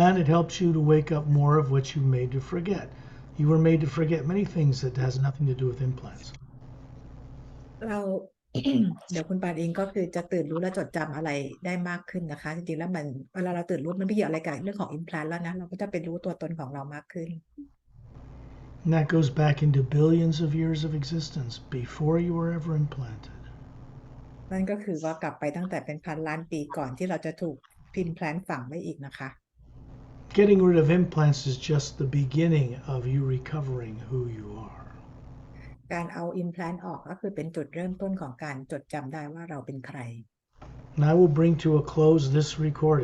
And it helps you to wake up more of what you made to forget. You were made to forget many things that has nothing to do with implants. เรา เดี๋ยวคุณปานเองก็คือจะตื่นรู้และจดจำอะไรได้มากขึ้นนะคะจริงๆแล้วมันเวลาเราตื่นรู้มันไม่เกี่ยวอะไรกับเรื่องของ implant แล้วนะเราก็จะเป็นรู้ตัวตนของเรามากขึ้น And that goes back into billions of years of existence before you were ever implanted. นั่นก็คือว่ากลับไปตั้งแต่เป็นพันล้านปีก่อนที่เราจะถูก implant ฝังไว้อีกนะคะ Getting rid of implants is just the beginning of you recovering who you are. การเอา implant ออกก็คือเป็นจุดเริ่มต้นของการจดจำได้ว่าเราเป็นใคร And I will bring to a close this recording.